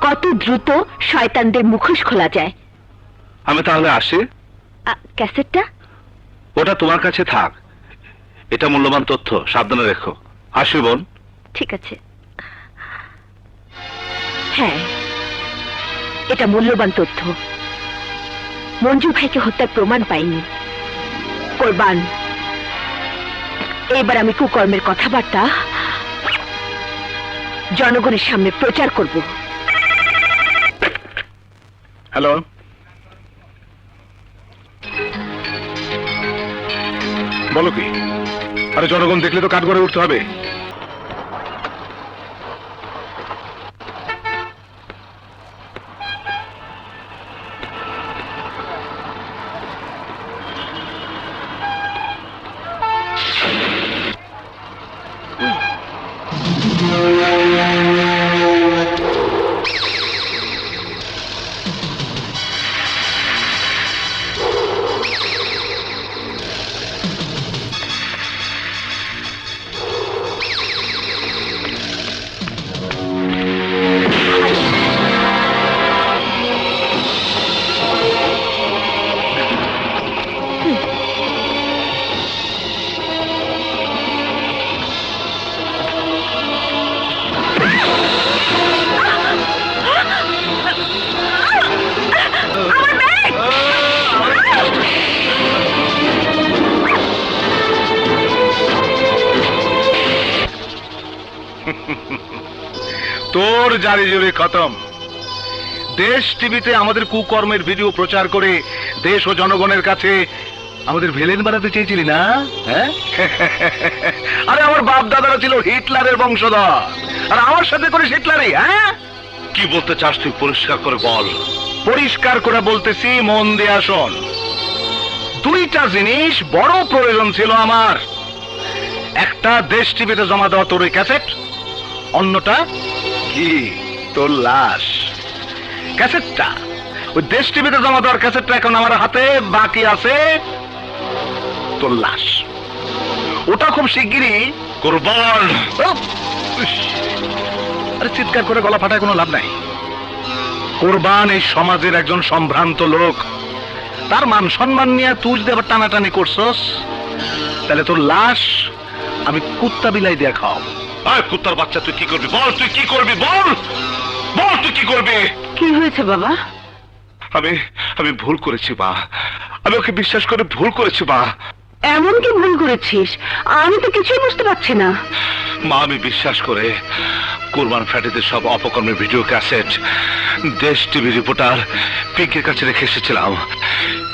কত দ্রুত শয়তানদের মুখোশ খোলা যায়। আমি তাহলে আসি? ক্যাসেটটা? ওটা তোমার কাছে থাক, এটা মূল্যবান তথ্য, সাবধানে রেখো। আসি বোন। ঠিক আছে। হ্যাঁ, এটা মূল্যবান তথ্য। মঞ্জু ভাইকে হত্যার প্রমাণ পাইনি। কোরবান, এবার আমি কুকর্মের কথাবার্তা জনগণের সামনে প্রচার করব। হ্যালো, বলো কি? আরে জনগণ দেখলে তো কাঠ গড়ে উঠতে হবে। তোর জারি জুরি খতম। দেশ টিভিতে আমাদের কুকর্মের ভিডিও প্রচার করে দেশ ও জনগণের কাছে আমাদের ভিলেন বানাতে চেয়েছিলি না? হ্যাঁ? আরে আমার বাপ দাদারা ছিল হিটলারের বংশধর, আর আমার সাথে করিস হিটলারই? হ্যাঁ, কি বলতে চাস তুই পরিষ্কার করে বল। পরিষ্কার করে বলতেছি, মন দিয়ে শোন। দুইটা জিনিস বড় প্রয়োজন ছিল আমার। একটা দেশ টিভিতে জমা দেওয়া তোর ওই ক্যাসেট, অন্যটা কি তোর লাশ। ক্যাসেটটা ওই দেশ টিভিতে জমা দেওয়ার ক্যাসেটটা এখন আমার হাতে বাকি আছে তোর লাশ। ওটা খুব শিগগিরই কুরবান, আরে চিৎকার করে গলা ফাটায় কোনো লাভ নাই। কোরবান এই সমাজের একজন সম্ভ্রান্ত লোক, তার মান সম্মান নিয়ে তুই যদি আবার টানাটানি করছস, তাহলে তোর লাশ আমি কুত্তা বিলাই দিয়ে খাওয়াবো। আয় কুত্তার বাচ্চা, তুই কি করবি বল? তুই কি করবি বল? বল তুই কি করবি? কি হয়েছে বাবা? আমি আমি ভুল করেছি মা, আমি ওকে বিশ্বাস করে ভুল করেছি মা। এমন কি ভুল করেছিস? আমি তো কিছুই বুঝতে পারছি না। মা আমি বিশ্বাস করে কুরবান ফ্যাটিদের সব অপকর্মের ভিডিও ক্যাসেট দেশ টিভি রিপোর্টার পিঙ্কের কাছে রেখে এসেছিলাম,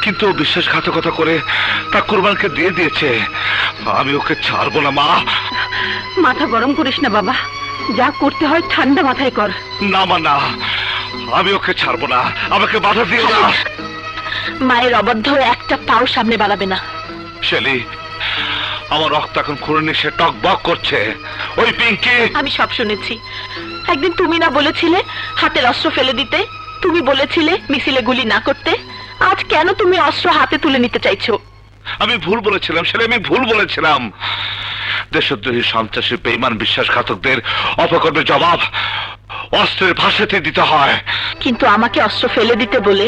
কিন্তু ও বিশ্বাসঘাতকতা করে তা কুরবানকে দিয়ে দিয়েছে। আমি ওকে ছাড়বো না মা। মাথা গরম করিস না বাবা, যা করতে হয় ঠান্ডা মাথায় কর। না মা না, আমি ওকে ছাড়বো না, আমাকে বাধা দিও না। মায়ের অবাধ্য একটা পাও সামনে বাড়াবে না। শেলি, আমার রক্ত এখন খুঁড়ে সে টক বক করছে। ওই পিঙ্কি, আমি সব শুনেছি। একদিন তুমি না বলেছিলে হাতের অস্ত্র ফেলে দিতে? তুমি বলেছিলে মিছিলে গুলি না করতে। আজ কেন তুমি অস্ত্র হাতে তুলে নিতে চাইছো? আমি ভুল বলেছিলাম শেলি, আমি ভুল বলেছিলাম। দেশদ্রোহী সন্ত্রাসী বেঈমান বিশ্বাসঘাতকদের অপকর্মের জবাব অস্ত্রের ভাষাতে দিতে হয়। কিন্তু আমাকে অস্ত্র ফেলে দিতে বলে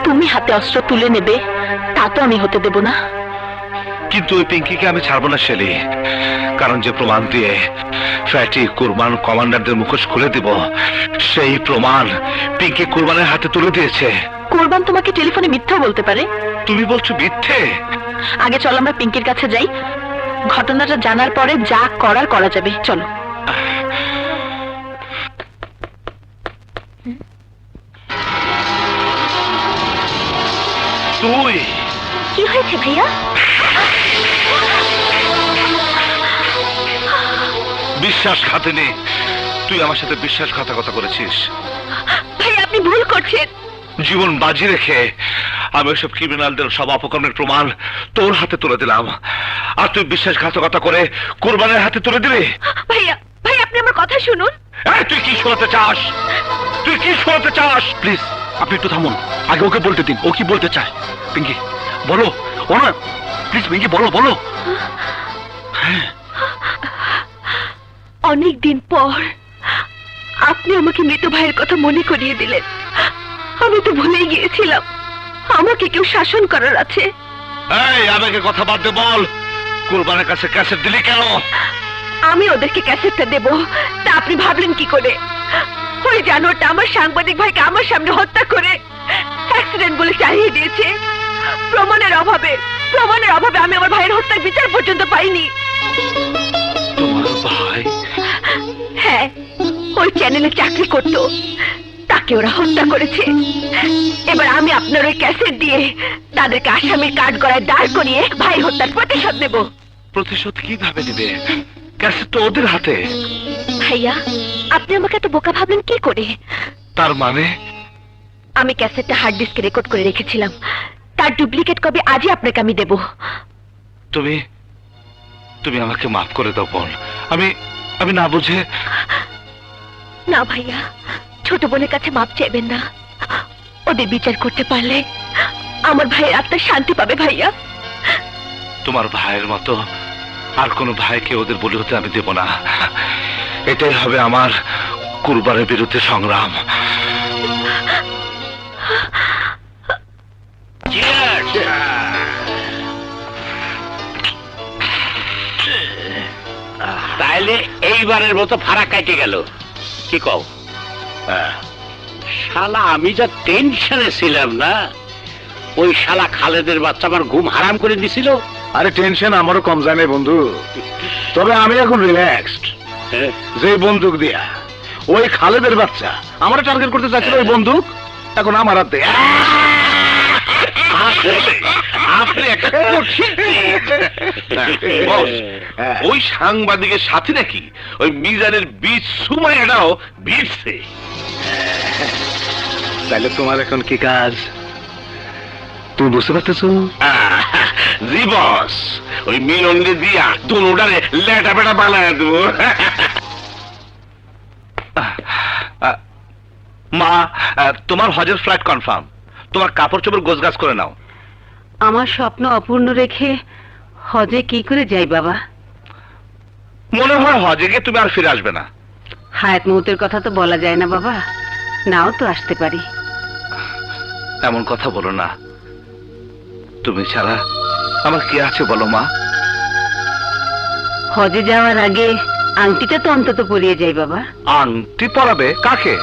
তুমি হাতে অস্ত্র তুলে নেবে, তা তো আমি হতে দেব না। কিন্তু ওই পিঙ্কিকে আমি ছাড়বো না শেলি, কারণ যে প্রমাণ দিয়ে ফ্যাটি কুরবান কমান্ডারদের মুখোশ খুলে দিব, সেই প্রমাণ পিঙ্কি কুরবানের হাতে তুলে দিয়েছে। কোরবান তোমাকে টেলিফোনে মিথ্যাও বলতে পারে। তুমি বলছো মিথ্যে? আগে চলো আমরা পিঙ্কির কাছে যাই, ঘটনাটা জানার পরে যা করার করা যাবে। চলো। তুই কি হয়েছে ভাইয়া? বিশ্বাসঘাতিনী, তুই আমার সাথে বিশ্বাসঘাতকতা করেছিস। ভাই আপনি ভুল করছেন। জীবন বাজি রেখে আমি ওইসব ক্রিমিনালদের সব অপকর্মের প্রমাণ তোর হাতে তুলে দিলাম, আর তুই বিশ্বাসঘাতকতা করে কুরবানের হাতে তুলে দিলি। ভাইয়া ভাই আপনি আমার কথা শুনুন। এই, তুই কি শোনাতে চাস? তুই কি শোনাতে চাস? প্লিজ আপনি একটু থামুন, আগে ওকে বলতে দিন ও কি বলতে চায়। পিঙ্কি বলো, ও না প্লিজ পিঙ্কি বলো বলো। অনেক দিন পর আপনি আমাকে মৃত ভাইয়ের কথা মনে করিয়ে দিলেন। আমি তো ভুলেই গিয়েছিলাম আমাকে কেউ শাসন করার আছে। এই আমাকে কথা বাদ দে, বল কুরবানের কাছে ক্যাসেট দিলি কেন? আমি ওদেরকে ক্যাসেটটা দেব তা আপনি ভাবলেন কি করে? ওই জানোয়ারটা আমার সাংবাদিক ভাইকে আমার সামনে হত্যা করে অ্যাক্সিডেন্ট বলে চালিয়ে দিয়েছে। প্রমাণের অভাবে আমি আমার ভাইয়ের হত্যার বিচার পর্যন্ত পাইনি। তোমার ভাই? হ্যাঁ, ওই চ্যানেলে চাকরি করত, তাকে ওরা হত্যা করেছে। এবার আমি আপনার ওই ক্যাসেট দিয়ে তাদেরকে আসামির কাঠগড়ায় দাঁড় করিয়ে ভাই হত্যার প্রতিশোধ নেব। প্রতিশোধ কিভাবে দিবে? ক্যাসেট তো ওদের হাতে। ভাইয়া আপনি আমাকে এত বোকা ভাবলেন কি করে? তার মানে আমি ক্যাসেটটা হার্ড ডিস্কে রেকর্ড করে রেখেছিলাম, তার ডুপ্লিকেট কপি আজই আপনাকে আমি দেব। তুমি তুমি আমাকে মাফ করে দাও বোন, আমি আমি না বুঝে। না ভাইয়া, ছোট বোনের কাছে মাপ চাইবেন না। ওদের বিচার করতে পারলে আমার ভাইয়ের আত্মা শান্তি পাবে। ভাইয়া তোমার ভাইয়ের মতো আর কোনো ভাইকে ওদের বলি হতে আমি দেব না। এটাই হবে আমার কুরবানের বিরুদ্ধে সংগ্রাম। তাইলে এইবারের মতো ফারাক কাটে গেল, কি কও? শালা আমি যা টেনশনে ছিলাম না, ওই শালা খালেদের বাচ্চা আমার ঘুম হারাম করে দিছিল। আরে টেনশন আমারও কম যায় না বন্ধু, তবে আমি এখন রিল্যাক্সড। যে বন্দুক দিয়া ওই খালেদের বাচ্চা আমার টার্গেট করতে চাচ্ছিল, ওই বন্দুক এখন আমার হাতে। আপনি একটা ওই সাংবাদিকের সাথে নাকি ওই মিজানের বীজ সুমাইয়াটাও ভিড়ছে। তাহলে তোমার এখন কি কাজ তুমি বুঝতে পারতেছো? জি বস, ওই মিলনকে দিয়া দুটারে লেটা পেটা বানায় দেবো। মা, তোমার হজের ফ্লাইট কনফার্ম। তোমার কাপড় চোপড় গোছগাছ করে নাও। আমার স্বপ্ন অপূর্ণ রেখে হজে কি করে যাই বাবা? মনে হয় হজে গিয়ে তুমি আর ফিরে আসবে না। হায়াত মৌতের কথা তো বলা যায় না বাবা, নাও তো আসতে পারি। এমন কথা বলো না। তুমি ছাড়া আমার কি আছে বলো মা? হজে যাওয়ার আগে আংটিটা তো অন্তত পরিয়ে যাই বাবা। আংটি পরাবে কাকে?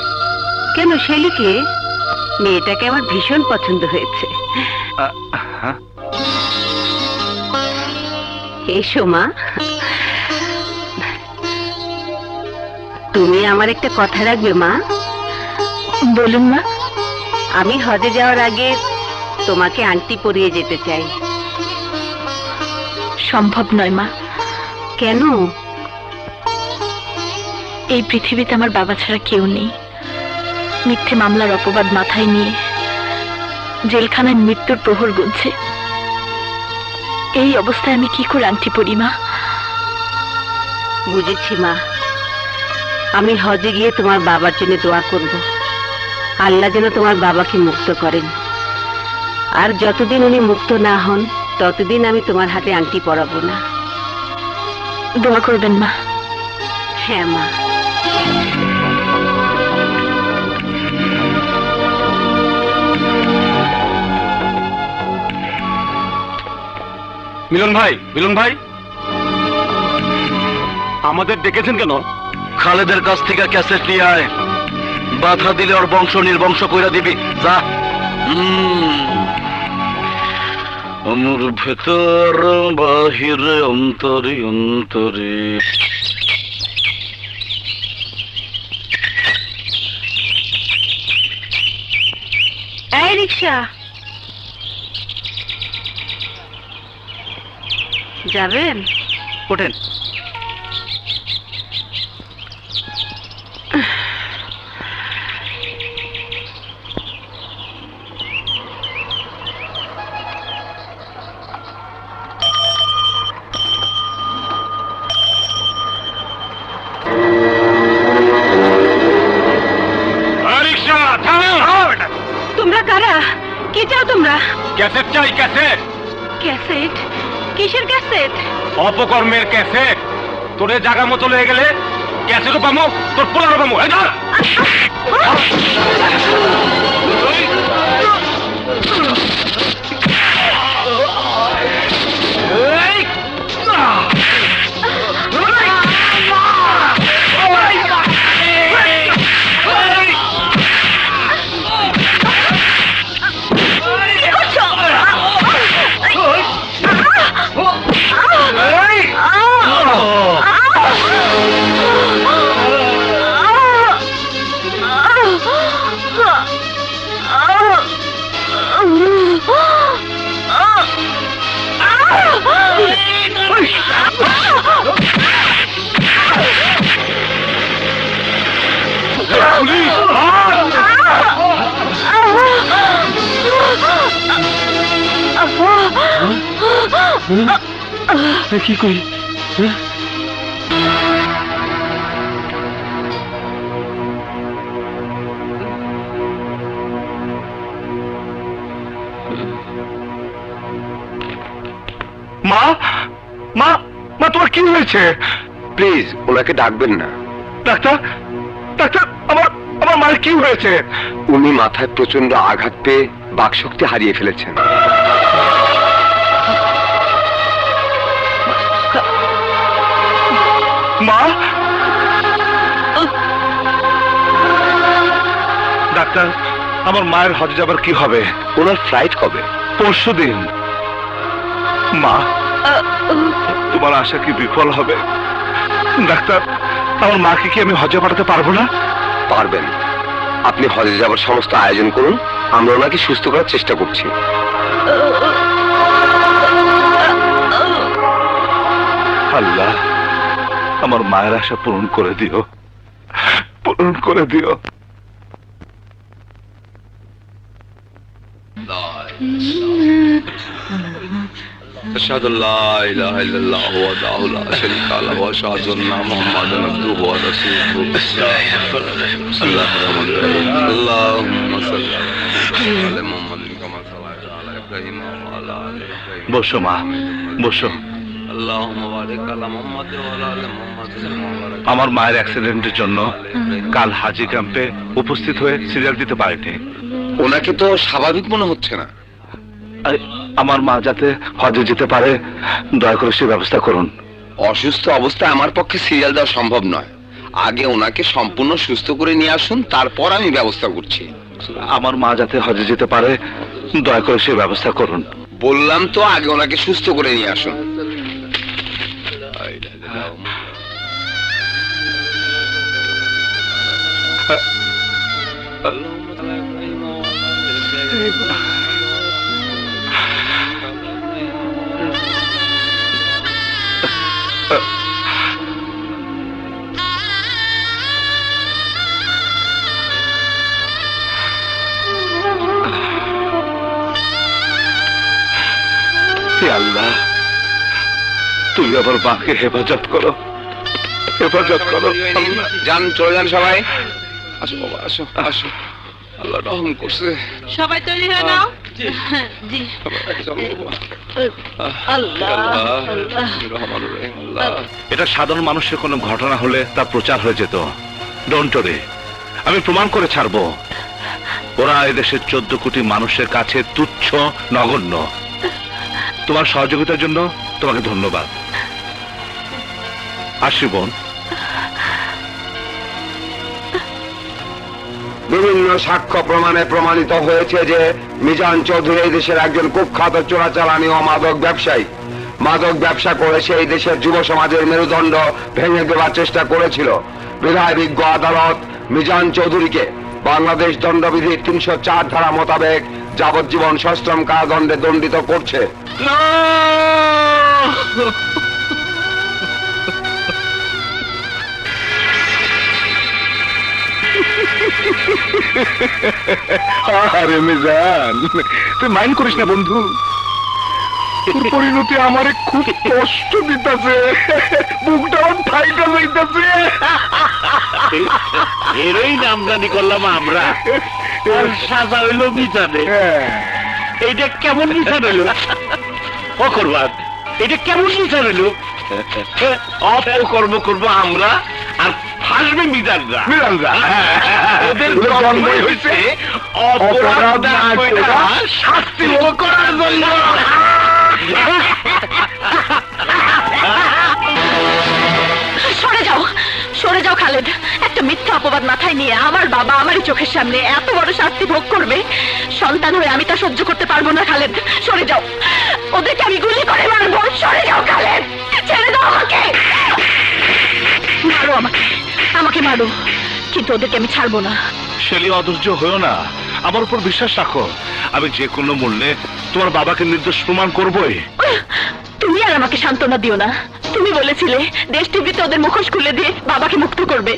কেন, শেলিকে। মেয়েটাকে আমার ভীষণ পছন্দ হয়েছে। হ্যাঁ? এসো মা। তুমি আমার একটা কথা রাখবে মা? বলুন মা। আমি হজে যাওয়ার আগে তোমাকে আংটি পরিয়ে যেতে চাই। সম্ভব নয় মা। কেন? এই পৃথিবীতে আমার বাবা ছাড়া কেউ নেই। মিথ্যে মামলার অপবাদ মাথায় নিয়ে জেলখানায় মৃত্যুর প্রহর গুনছে। এই অবস্থায় আমি কি করে আংটি পরি মা? বুঝেছি মা, আমি হজে গিয়ে তোমার বাবার জন্য দোয়া করব, আল্লাহ যেন তোমার বাবাকে মুক্ত করেন। আর যতদিন উনি মুক্ত না হন ততদিন আমি তোমার হাতে আংটি পরাবো না। দোয়া করবেন মা। হ্যাঁ মা। মিলন ভাই, মিলন ভাই, আমাদের ডেকেছেন কেন? খালেদের কাছ থেকে ক্যাসেট নিয়ে আয়। বাধা দিলে ওর বংশ নির্বংশ কইরা দিবি। যা। আমার ভেতর বাহিরে অন্তরে অন্তরে। এই রিক্সা, যাবেন? ওঠেন। তোমরা কারা? কি চাও তোমরা? ক্যাসেট চাই, ক্যাসেট। ক্যাসেট? কিসের ক্যাসেট? অপকর্মের ক্যাসেট। তোরে জায়গা মতো লয়ে গেলে ক্যাসেটও পামো, তোর পোলারও পামো। এই ধর। কি করি? মা, মা, মা, তোমার কি হয়েছে? প্লিজ ওনাকে ডাকবেন না। ডাক্তার, ডাক্তার, আমার আমার মায়ের কি হয়েছে? উনি মাথায় প্রচন্ড আঘাত পেয়ে বাকশক্তি হারিয়ে ফেলেছেন। মা, ডাক্তার, আমার মায়ের হজে যাবার কি হবে? ওনার ফ্লাইট কবে? পরশুদিন। মা, তোমার আশা কি বিফল হবে? ডাক্তার, আমার মাকে কি আমি হজে পাঠাতে পারবো না? পারবেন। আপনি হজে যাবার সমস্ত আয়োজন করুন, আমরা ওনাকে সুস্থ করার চেষ্টা করছি। আল্লাহ, আমার মায়ের আশা পূরণ করে দিও, পূরণ করে দিও। أشهد أن لا إله إلا الله وحده لا شريك له وأشهد أن محمدا عبده ورسوله اللهم صل على محمد كما صليت على إبراهيم وعلى آل إبراهيم বসো মা, বসো। اللهم بارك على محمد وعلى آل محمد كما باركت আমার মায়ের অ্যাক্সিডেন্টের জন্য কাল হাজি ক্যাম্পে উপস্থিত হয়ে সিরিয়াল দিতে পারিনি। ওনাকে তো স্বাভাবিক মনে হচ্ছে না। আমার মা যাতে হজে যেতে পারে দয়া করে সে ব্যবস্থা করুন। অসুস্থ অবস্থায় আমার পক্ষে সিরিয়াল দেওয়া সম্ভব নয়। আগে ওনাকে সম্পূর্ণ সুস্থ করে নিয়ে আসুন, তারপর আমি ব্যবস্থা করছি। আমার মা যাতে হজে যেতে পারে দয়া করে সে ব্যবস্থা করুন। বললাম তো আগে ওনাকে সুস্থ করে নিয়ে আসুন। হে আল্লাহ, তুমি আবার মাকে হেফাজত করো, হেফাজত করো। যান, চলে যান সবাই। আসো বাবা, আসো আসো, আল্লাহ রহম করছে। সবাই তৈরি হয়ে নাও। জি। চলো বাবা। আল্লাহ রহমান রহিম আল্লাহ। এটা সাধারণ মানুষের কোনো ঘটনা হলে তা প্রচার হয়ে যেত। ডোন্ট ওরি, আমি প্রমাণ করে ছাড়বো ওরা এদেশের 14 কোটি মানুষের কাছে তুচ্ছ, নগণ্য। তোমার সহযোগিতার জন্য তোমাকে ধন্যবাদ। আসি বোন। বিভিন্ন সাক্ষ্য প্রমাণে প্রমাণিত হয়েছে যে মিজান চৌধুরী এই দেশের একজন কুখ্যাত চোরাচালানি ও মাদক ব্যবসায়ী। মাদক ব্যবসা করে সেই দেশের যুব সমাজের মেরুদণ্ড ভেঙে দেওয়ার চেষ্টা করেছিল। বিধায় বিজ্ঞ আদালত মিজান চৌধুরীকে বাংলাদেশ দণ্ডবিধির 304 ধারা মোতাবেক যাবজ্জীবন সশ্রম কারাদণ্ডে দণ্ডিত করছে। আরে মিজান, তুই মাইন্ড করিস না বন্ধু। তোর পরিণতি আমারে খুব কষ্ট দিতেছে, বুকটা ফাইটা যাইতেছে। এরই নামদানি করলাম আমরা, আর সাজা হইলো মিজানে। এইটা কেমন মিজান হইলো? ও করবাদ, এটা কেমন মিজান হইলো? অপকর্ম করবো আমরা আর ফাঁসবে মিজানরা। মিজানরা ওদের জন্মই হয়েছে অপরাধ না কইরা শাস্তি ভোগ করার জন্য। সরে যাও, সরে যাও খালেদ। একটা মিথ্যা অপবাদ মাথায় নিয়ে আমার বাবা আমারই চোখের সামনে এত বড় শাস্তি ভোগ করবে। সন্তান হয়ে আমি তা সহ্য করতে পারবো না খালেদ। সরে যাও, ওদেরকে আমি গুলি করে মারবো। সরে যাও খালেদ, ছেড়ে দাও আমাকে। মারো আমাকে, আমাকে মারো, কিন্তু ওদেরকে আমি ছাড়বো না। শেলি, অধৈর্য হয়েও না, আমার উপর বিশ্বাস রাখো। আমি যে কোনো মূল্যে তোমার বাবাকে নির্দোষ প্রমাণ করবোই। তুমি আর আমাকে সান্ত্বনা দিও না। তুমি বলেছিলে দেশ টিভিতে ওদের মুখোশ খুলে দিয়ে বাবাকে মুক্ত করবে।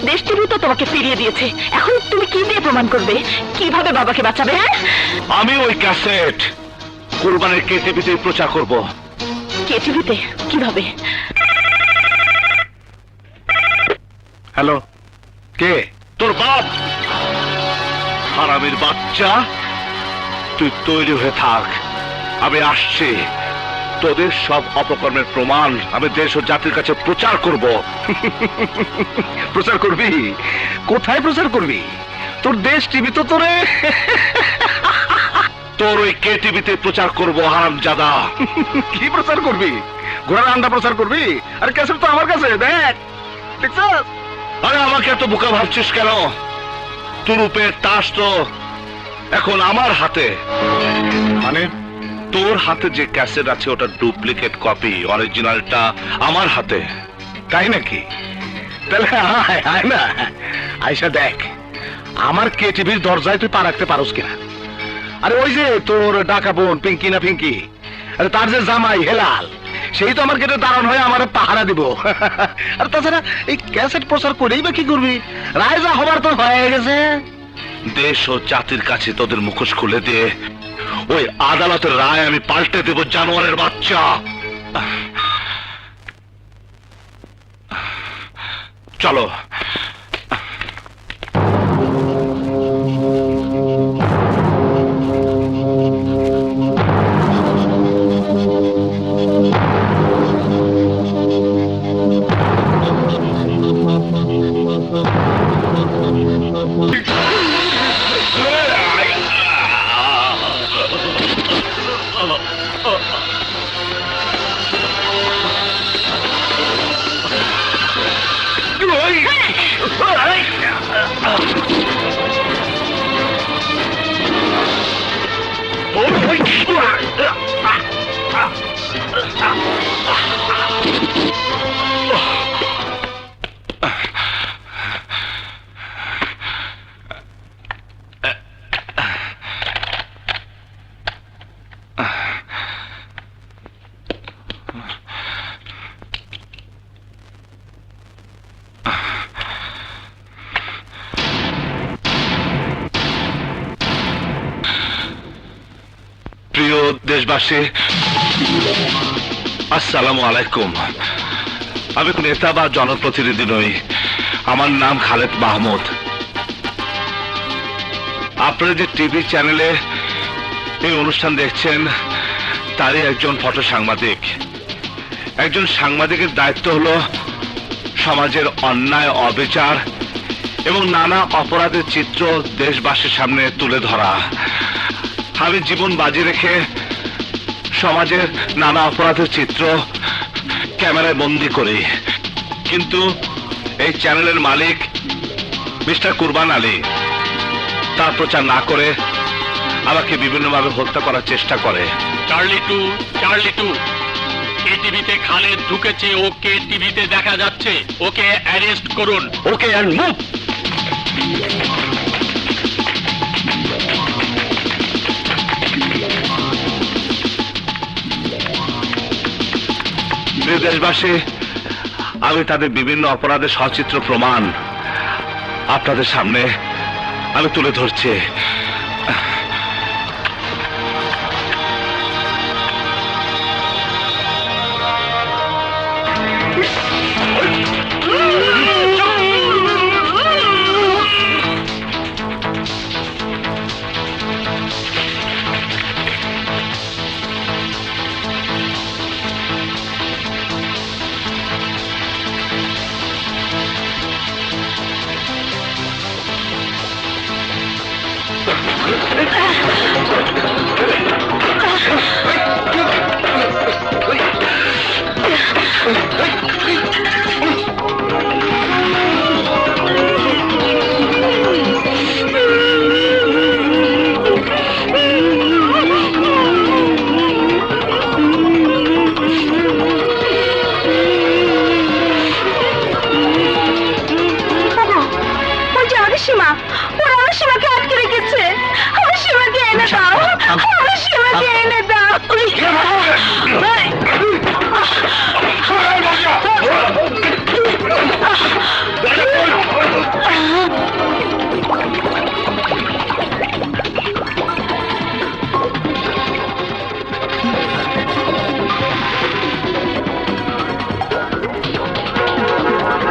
দেশ টিভি তো তোমাকে ফিরিয়ে দিয়েছে। এখন তুমি কি দিয়ে প্রমাণ করবে? কিভাবে বাবাকে বাঁচাবে? হ্যাঁ, আমি ওই ক্যাসেট কোরবানের কেটিভিতে প্রচার করব। কে টিভিতে? কিভাবে? হ্যালো, কে? তোর বাপ। হারামির বাচ্চা, তুই তৈরি হয়ে থাক, আমি আসছি। তোদের সব অপকর্মের প্রমাণ আমি দেশ ও জাতির কাছে প্রচার করব। প্রচার করবি? কোথায় প্রচার করবি? তোর দেশ টিভি তো তোরে। তোর ওই কে টিভিতে প্রচার করব, হারামজাদা। কি প্রচার করবি? ঘোড়ার আন্ডা প্রচার করবি? আরে ক্যাসেট তো আমার কাছে, দেখ, দেখছস? আরে আমাকে এত বোকা ভাবছিস কেন? তুরুপের তাস তো এখন আমার হাতে। মানে তোর হাতে যে ক্যাসেট আছে ওটা ডুপ্লিকেট কপি, অরিজিনালটা আমার হাতে। তাই নাকি? তাহলে আয়, আয় না, আয়সা দেখ আমার কে টিভির দরজায় তুই পা রাখতে পারোস কিনা। আরে ওই যে তোর ডাকা বোন পিঙ্কি না পিঙ্কি, আরে তার যে জামাই হেলাল, সেই তো আমার গেটে দাঁড়ান হয়ে আমার পাহারা দিব। আর তাছাড়া এই ক্যাসেট প্রচার করেই বা কি করবি? রায় যা হবার তো হয়ে গেছে। দেশ ও জাতির কাছে তোদের মুখোশ খুলে দিয়ে ওই আদালতের রায় আমি পাল্টে দেব, জানোয়ারের বাচ্চা। চলো। প্রিয় দেশবাসী, আসসালামু আলাইকুম। আমি কোন নেতা বা জনপ্রতিনিধি নই, আমার নাম খালেদ মাহমুদ। আপনারা যে টিভি চ্যানেলে এই অনুষ্ঠান দেখছেন তারই একজন ফটো সাংবাদিক। একজন সাংবাদিকের দায়িত্ব হলো সমাজের অন্যায়, অবিচার এবং নানা অপরাধের চিত্র দেশবাসীর সামনে তুলে ধরা। আমি জীবন বাজি রেখে সমাজের নানা অপরাধের চিত্র ক্যামেরায় বন্দি করি, কিন্তু এই চ্যানেলের মালিক মিস্টার কুরবান আলী তার প্রচার না করে আমাকে বিভিন্নভাবে হত্যা করার চেষ্টা করে। চার্লি টু কে টিভিতে খালেদ ঢুকেছে, ওকে টিভিতে দেখা যাচ্ছে, ওকে অ্যারেস্ট করুন। Okay and move. প্রিয় দেশবাসী, আমি তাদের বিভিন্ন অপরাধের সচিত্র প্রমাণ আপনাদের সামনে আমি তুলে ধরছি।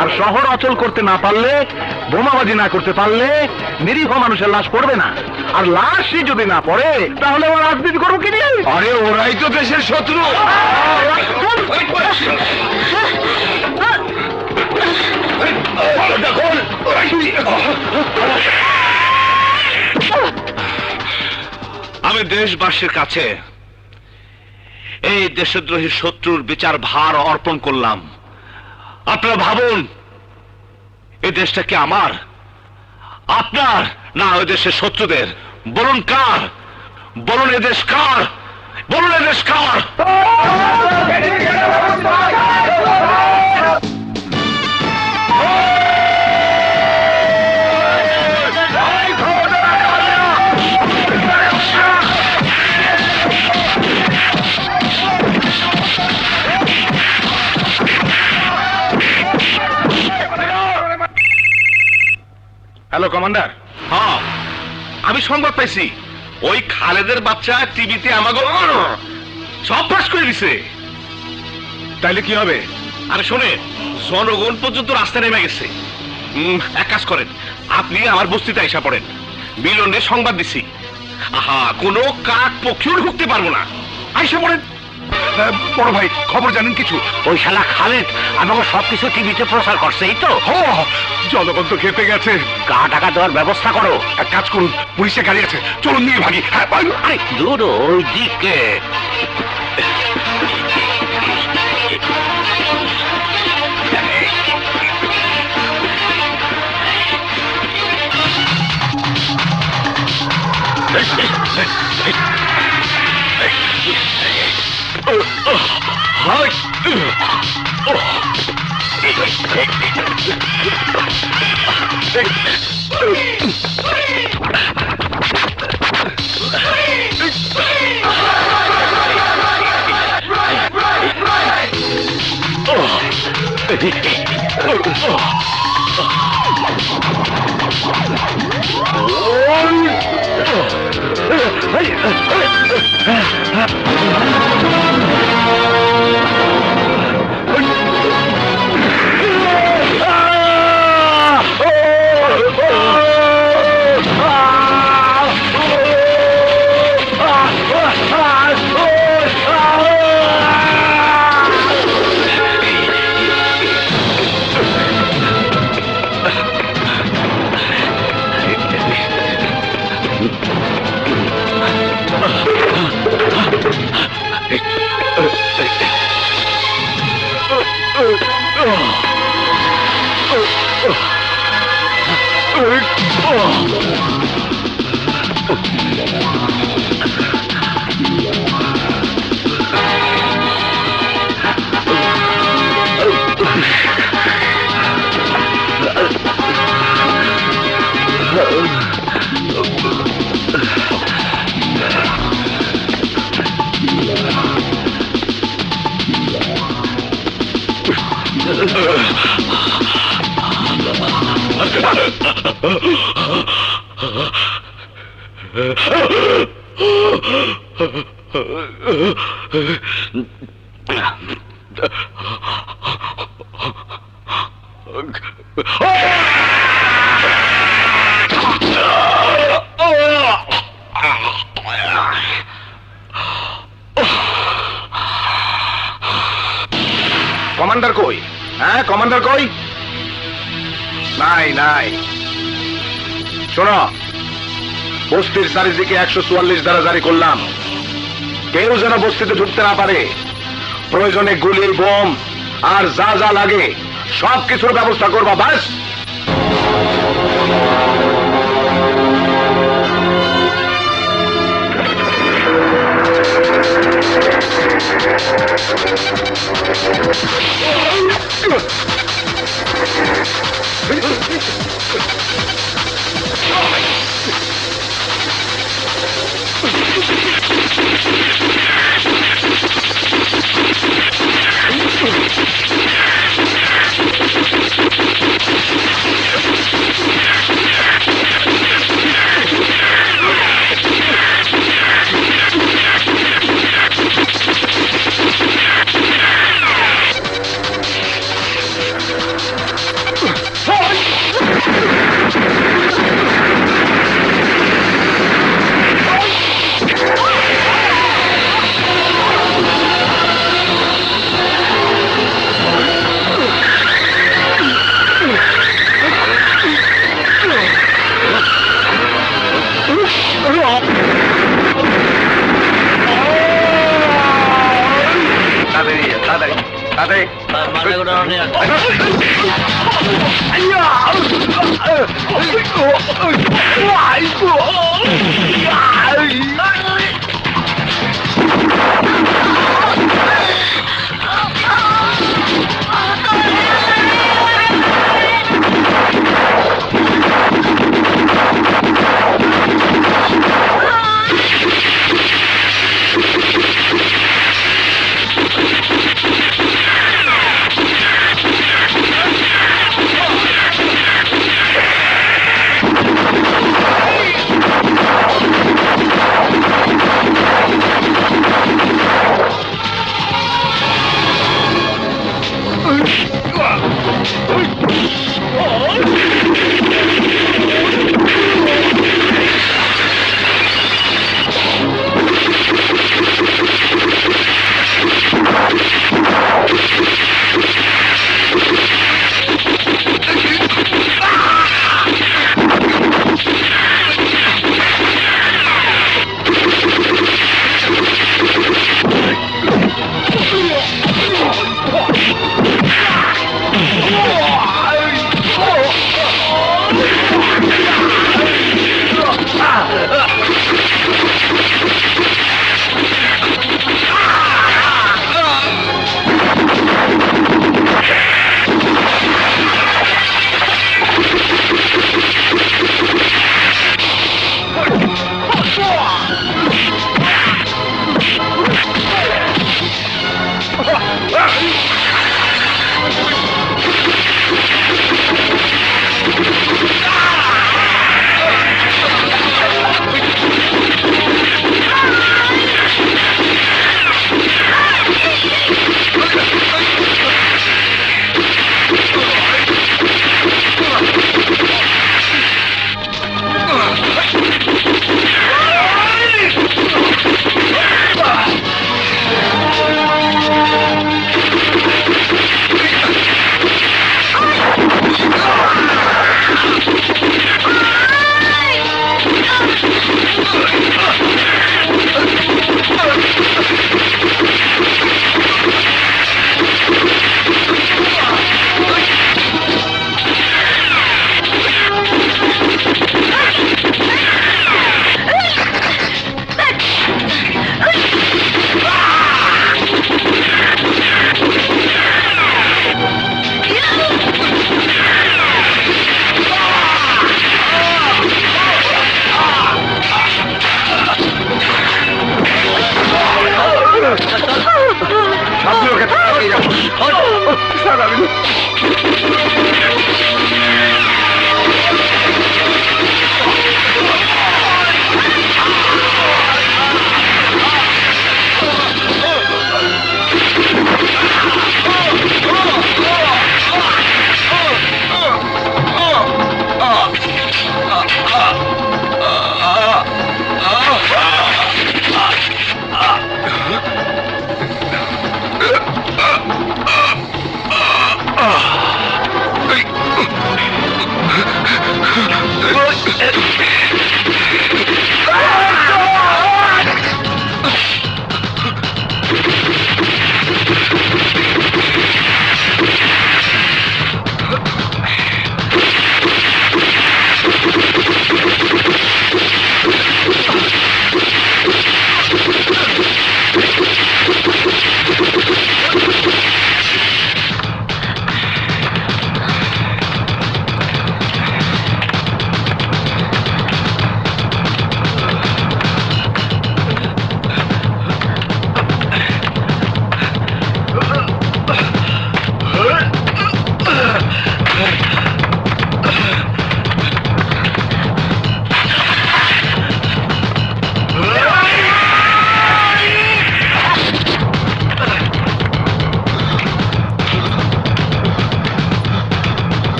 আর শহর অচল করতে না পারলে, বোমাবাজি না করতে পারলে নিরীহ মানুষের লাশ পড়বে না। আর লাশই যদি না পড়ে তাহলে ওরা রাজনীতি করবো কি নিয়ে? আরে ওরাই তো দেশের শত্রু। আমি দেশবাসীর কাছে এই দেশদ্রোহী শত্রুর বিচার ভার অর্পণ করলাম। আপনারা ভাবুন, এই দেশটা কি আমার, আপনার, না ওই দেশের শত্রুদের? বলুন কার? বলুন এদেশ কার? বলুন এদেশ কার? Hello commander. হ্যাঁ, আমি সংবাদ পাইছি ওই খালেদের বাচ্চা টিভিতে আমাকে সব ফাঁস করে দিছে। তাইলে কি হবে? আরে শোনে, জনগণ পর্যন্ত রাস্তা নেমে গেছে। এক কাজ করেন, আপনি আমার বস্তিতে আইসা পড়েন, মিলনে সংবাদ দিছি। আহা, কোনো কাক পক্ষীও ঢুকতে পারবো না, আইসা পড়েন। বড় ভাই খবর জানেন কিছু? ওই শালা খালেদ আমাকে সবকিছু টিভিতে প্রচার করছে, এই তো। জনগণ তো খেপে গেছে। গা টাকা দেওয়ার ব্যবস্থা করো। এক কাজ করুন, পুলিশের গাড়ি আছে, চলুন নিয়ে ভাগি। হ্যাঁ, আরে দূর ওই দিকে। কমান্ডার কই? হ্যাঁ, কমান্ডার কই? নাই নাই। শোনো, বস্তির চারিদিকে 144 ধারা জারি করলাম। কেউ যেন বস্তিতে ঢুকতে না পারে। প্রয়োজনে গুলি, বোম আর যা যা লাগে সব কিছুর ব্যবস্থা করবা, বাস।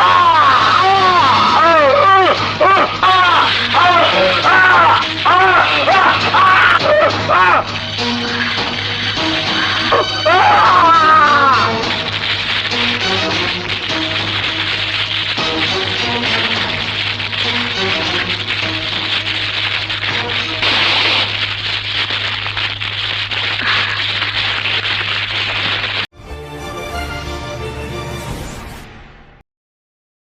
Ah!